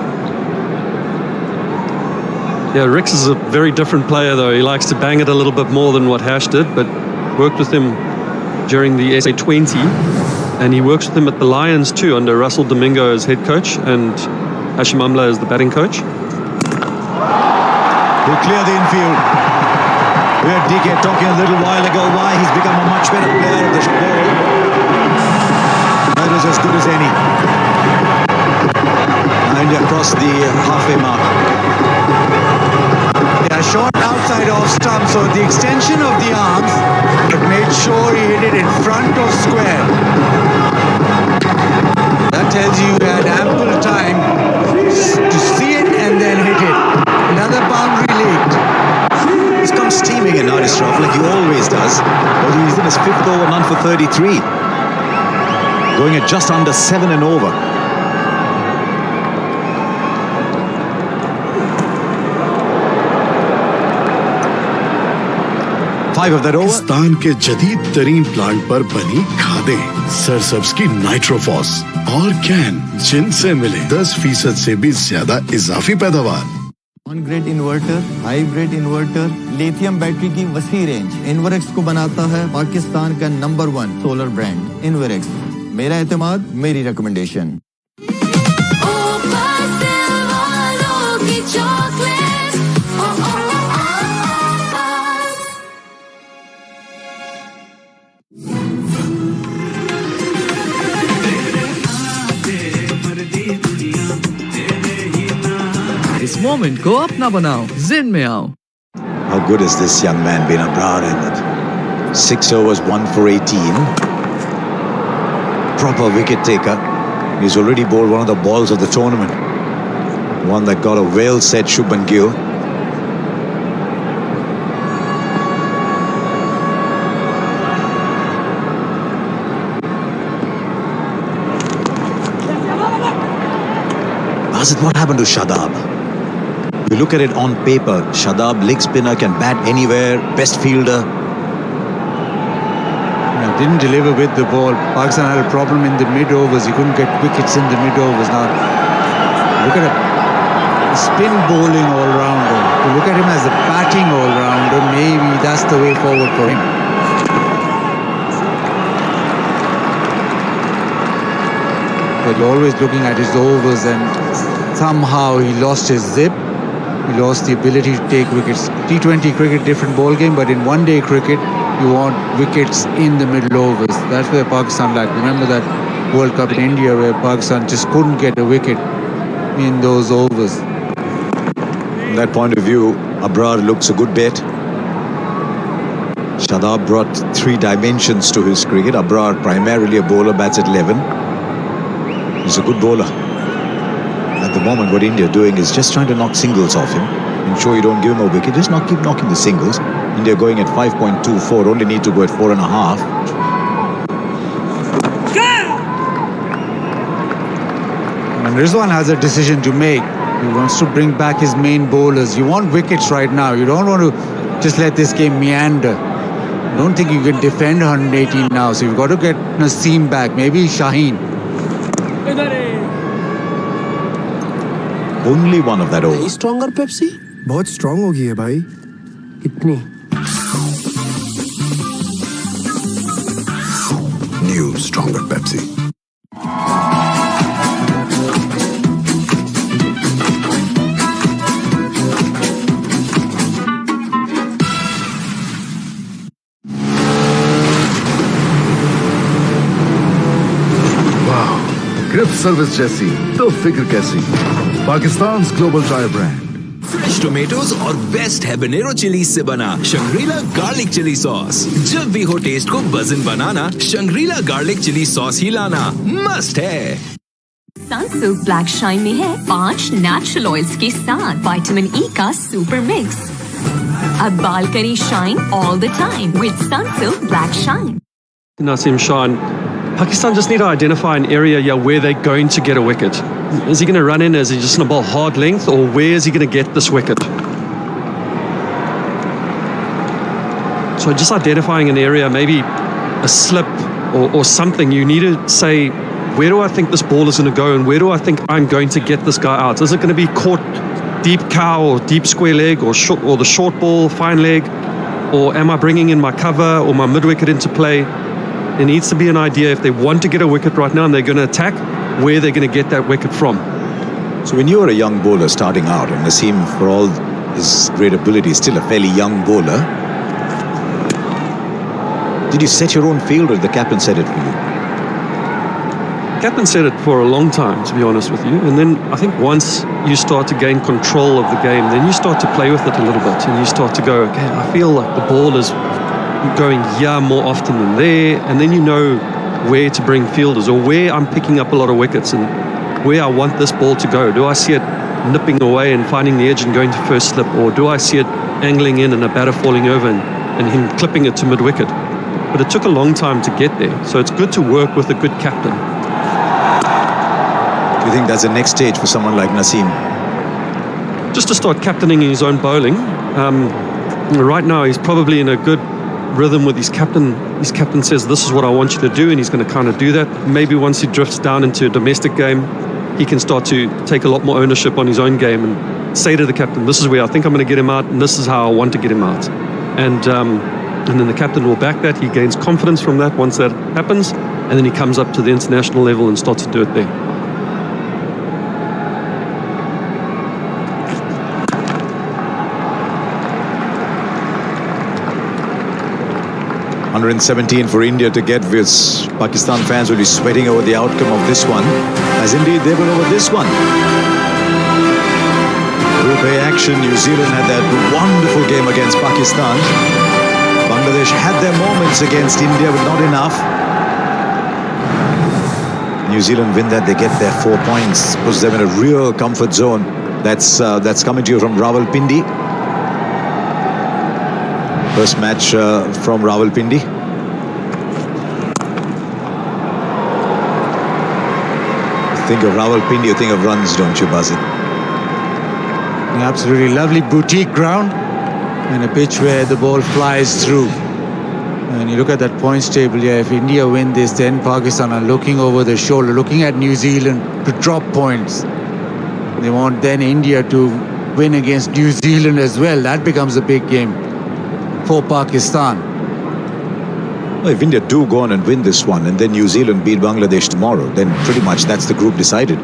Yeah, Rix is a very different player though. He likes to bang it a little bit more than what Hash did, but worked with him during the SA20, and he works with him at the Lions too, under Russell Domingo as head coach and Hashim Amla as the batting coach. He'll clear the infield. We heard DK talking a little while ago why he's become a much better player of the ball. That was as good as any. India across the halfway mark. Yeah, short outside off stump, so the extension of the arms, but made sure he hit it in front of square. That tells you he had ample time to see it and then hit it. Another boundary leaked. He's come steaming in Naris Shroff like he always does. But he's in his 5th over, none for 33. Going at just under 7 and over. Pakistan के जदीद तरीन plant पर बनी खादें, सरसब्ज की नाइट्रोफॉस और can, जिनसे मिले 10% से भी ज्यादा इजाफी पैदावार। On grid inverter, hybrid inverter, lithium battery की वसी रेंज इन्वेरेक्स को बनाता है पाकिस्तान का नंबर 1 सोलर ब्रांड इन्वेरेक्स। मेरा एतमाद, मेरी रिकमेंडेशन। इस मोमेंट को अपना बनाओ, जिन में आओ। How good has this young man been, Abrar Ahmed? 6 overs, 1 for 18. Proper wicket taker. He's already bowled one of the balls of the tournament. One that got a well-set Shubman Gill. Basit, what happened to Shadab? You look at it on paper, Shadab, leg spinner, can bat anywhere, best fielder. Didn't deliver with the ball. Pakistan had a problem in the mid-overs. He couldn't get wickets in the mid-overs. Now, look at a spin bowling all-rounder. To look at him as a batting all-rounder, maybe that's the way forward for him. But you're always looking at his overs, and somehow he lost his zip. He lost the ability to take wickets. T20 cricket, different ball game, but in one-day cricket, you want wickets in the middle overs. That's where Pakistan lacked. Remember that World Cup in India where Pakistan just couldn't get a wicket in those overs. From that point of view, Abrar looks a good bet. Shadab brought 3 dimensions to his cricket. Abrar, primarily a bowler, bats at 11. He's a good bowler. At the moment, what India are doing is just trying to knock singles off him. Ensure you don't give him a wicket. Just keep knocking the singles. India going at 5.24. Only need to go at 4.5. And Rizwan has a decision to make. He wants to bring back his main bowlers. You want wickets right now. You don't want to just let this game meander. I don't think you can defend 118 now. So you've got to get Naseem back. Maybe Shaheen. Only one of that over. Stronger Pepsi बहुत strong हो गई है भाई। कितनी? New stronger Pepsi. Grip service जैसी तो फिक्र कैसी। Pakistan global tyre brand fresh tomatoes और बेस्ट हैबनेरो चिलीज से बना शंग्रीला गार्लिक चिली सॉस। जब भी हो टेस्ट को बजन बनाना, शंग्रीला गार्लिक चिली सॉस ही लाना मस्ट है। सनसिल्क ब्लैक शाइन में है 5 नेचुरल ऑयल्स के साथ विटामिन ई का सुपर मिक्स। अब बाल करें shine all the time with Sunsilk black shine. Naseem Shah, Pakistan just need to identify an area where they're going to get a wicket. Is he going to run in? Is he just going to bowl hard length, or where is he going to get this wicket? So just identifying an area, maybe a slip or something. You need to say, where do I think this ball is going to go, and where do I think I'm going to get this guy out? Is it going to be caught deep cow or deep square leg or the short ball, fine leg, or am I bringing in my cover or my mid wicket into play? There needs to be an idea if they want to get a wicket right now and they're going to attack, where they're going to get that wicket from. So when you're a young bowler starting out, and Naseem, for all his great ability, is still a fairly young bowler, did you set your own field or did the captain set it for you? Captain said it for a long time, to be honest with you. And then I think once you start to gain control of the game, then you start to play with it a little bit and you start to go, okay, I feel like the ball is going here more often than there. And then you know where to bring fielders or where I'm picking up a lot of wickets and where I want this ball to go. Do I see it nipping away and finding the edge and going to first slip? Or do I see it angling in and a batter falling over and him clipping it to mid-wicket? But it took a long time to get there. So it's good to work with a good captain. Do you think that's the next stage for someone like Naseem? Just to start captaining his own bowling. Right now he's probably in a good rhythm with his captain. His captain says, this is what I want you to do, and he's going to kind of do that. Maybe once he drifts down into a domestic game, he can start to take a lot more ownership on his own game and say to the captain, this is where I think I'm going to get him out, and this is how I want to get him out. And then the captain will back that. He gains confidence from that once that happens, and then he comes up to the international level and starts to do it there. $117 for India to get this. Pakistan fans will be sweating over the outcome of this one, as indeed they will over this one. Group A action. New Zealand had that wonderful game against Pakistan. Bangladesh had their moments against India, but not enough. New Zealand win that, they get their 4 points, puts them in a real comfort zone. That's coming to you from Rawalpindi. First match from Rawalpindi. Think of Rawalpindi, you think of runs, don't you, Bazin? Absolutely lovely boutique ground and a pitch where the ball flies through. And you look at that points table here, if India win this, then Pakistan are looking over their shoulder, looking at New Zealand to drop points. They want then India to win against New Zealand as well. That becomes a big game for Pakistan. Well, if India do go on and win this one and then New Zealand beat Bangladesh tomorrow, then pretty much that's the group decided.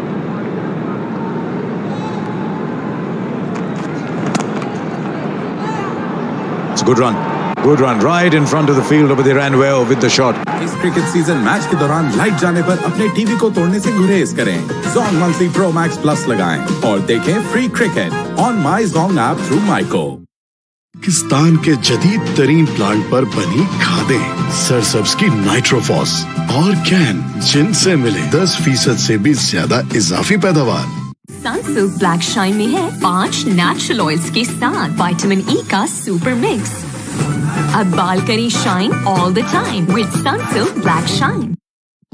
It's a good run. Good run right in front of the field, but they ran well with the shot. इस cricket season match के दौरान light जाने पर अपने TV को तोड़ने से गुरेज करें। Zong monthly pro max plus लगाएं और देखें free cricket on my Zong app through माइको। पाकिस्तान के जदीद तरीन प्लांट पर बनी खादें, सरसब्ज की नाइट्रोफॉस और कैन, जिनसे मिले 10% से भी ज्यादा इजाफी पैदावार। सनसिल्क ब्लैक शाइन में है 5 नेचुरल ऑयल्स के साथ विटामिन ई का सुपर मिक्स। अब बाल करें shine all the time with Sunsilk black shine.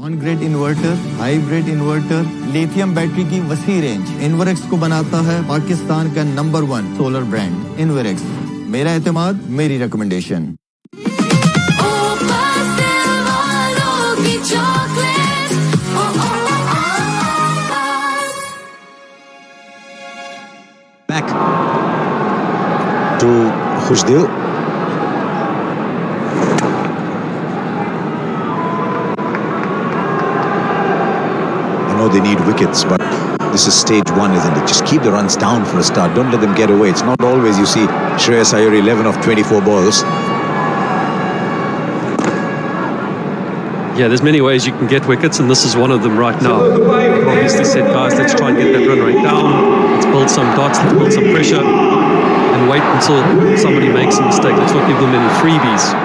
On grid inverter, hybrid inverter, lithium battery की वसी रेंज इन्वेरेक्स को बनाता है पाकिस्तान का नंबर 1 सोलर ब्रांड इन्वेरेक्स। मेरा एतमाद, मेरी recommendation. Back to Khushdil. I know they need wickets, but this is stage 1, isn't it? Just keep the runs down for a start. Don't let them get away. It's not always you see Shreyas Iyer 11 of 24 balls. Yeah, there's many ways you can get wickets, and this is one of them right now. They've obviously said, guys, let's try and get that run rate down. Let's build some dots, let's build some pressure, and wait until somebody makes a mistake. Let's not give them any freebies.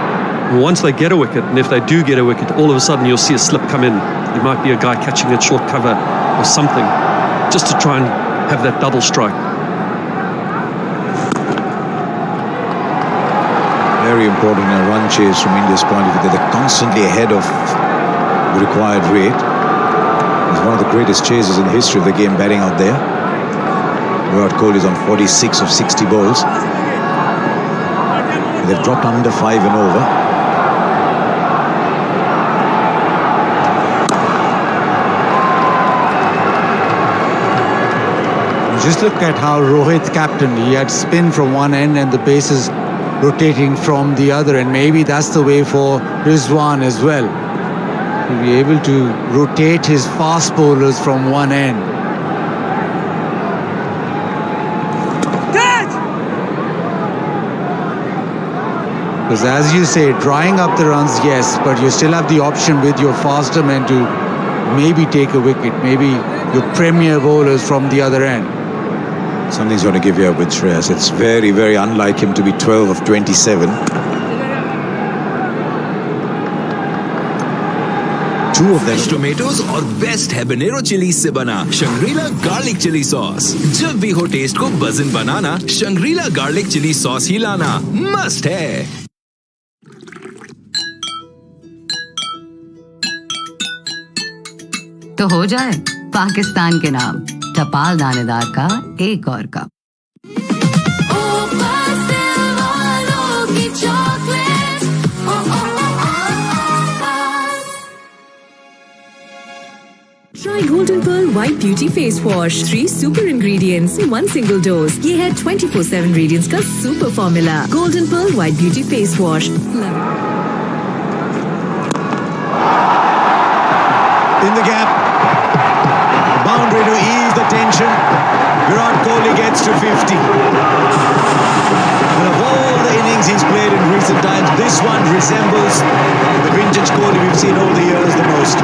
And once they get a wicket, and if they do get a wicket, all of a sudden you'll see a slip come in. There might be a guy catching it short cover or something, just to try and have that double strike. Very important in a run chase from India's point of view. They're constantly ahead of the required rate. It's one of the greatest chases in the history of the game batting out there. Virat Kohli is on 46 of 60 balls. They've dropped under 5 and over. Just look at how Rohit captained. He had spin from one end and the bases rotating from the other, and maybe that's the way for Rizwan as well, to be able to rotate his fast bowlers from one end. Because as you say, drying up the runs, yes, but you still have the option with your faster men to maybe take a wicket, maybe your premier bowlers from the other end. Something's going to give you up with Shreyas. It's very, very unlike him to be 12 of 27. 2 of them. Fresh tomatoes और best habanero chilli से बना Shangrila garlic chilli sauce. जब भी हो test को बज़न बनाना, Shangrila garlic chilli sauce ही लाना must है। तो हो जाए पाकिस्तान के नाम टपाल दानेदार का एक और cup. Try Golden Pearl White Beauty Face Wash. 3 super ingredients, 1 single dose. ये है 24/7 radiance का super formula. Golden Pearl White Beauty Face Wash. In the gap. Boundary to ease the tension. Virat Kohli gets to 50. And of all the innings he's played in recent times, this one resembles the vintage Kohli we've seen over the years the most.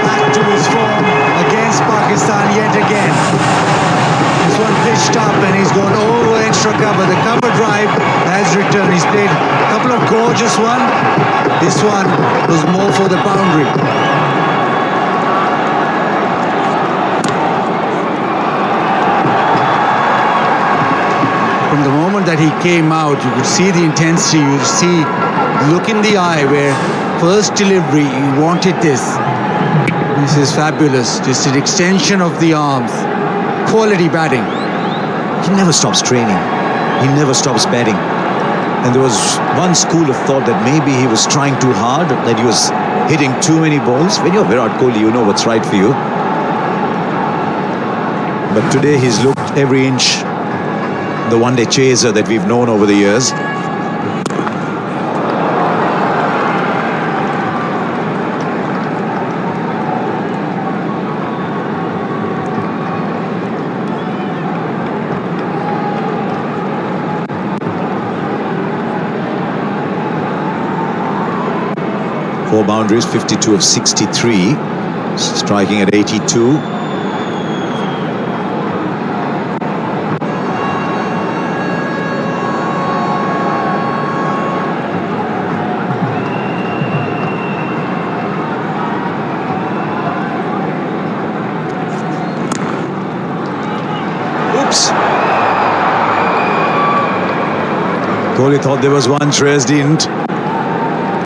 Back to his form against Pakistan yet again. This one pitched up and he's gone over extra cover. The cover drive has returned. He's played a couple of gorgeous ones. This one was more for the boundary. From the moment that he came out, you could see the intensity, you could see look in the eye where first delivery, he wanted this. This is fabulous. Just an extension of the arms. Quality batting. He never stops training. He never stops batting. And there was one school of thought that maybe he was trying too hard, that he was hitting too many balls. When you're Virat Kohli, you know what's right for you. But today he's looked every inch the one-day chaser that we've known over the years. Four boundaries, 52 of 63, striking at 82. Kohli thought there was one, Shreyas didn't.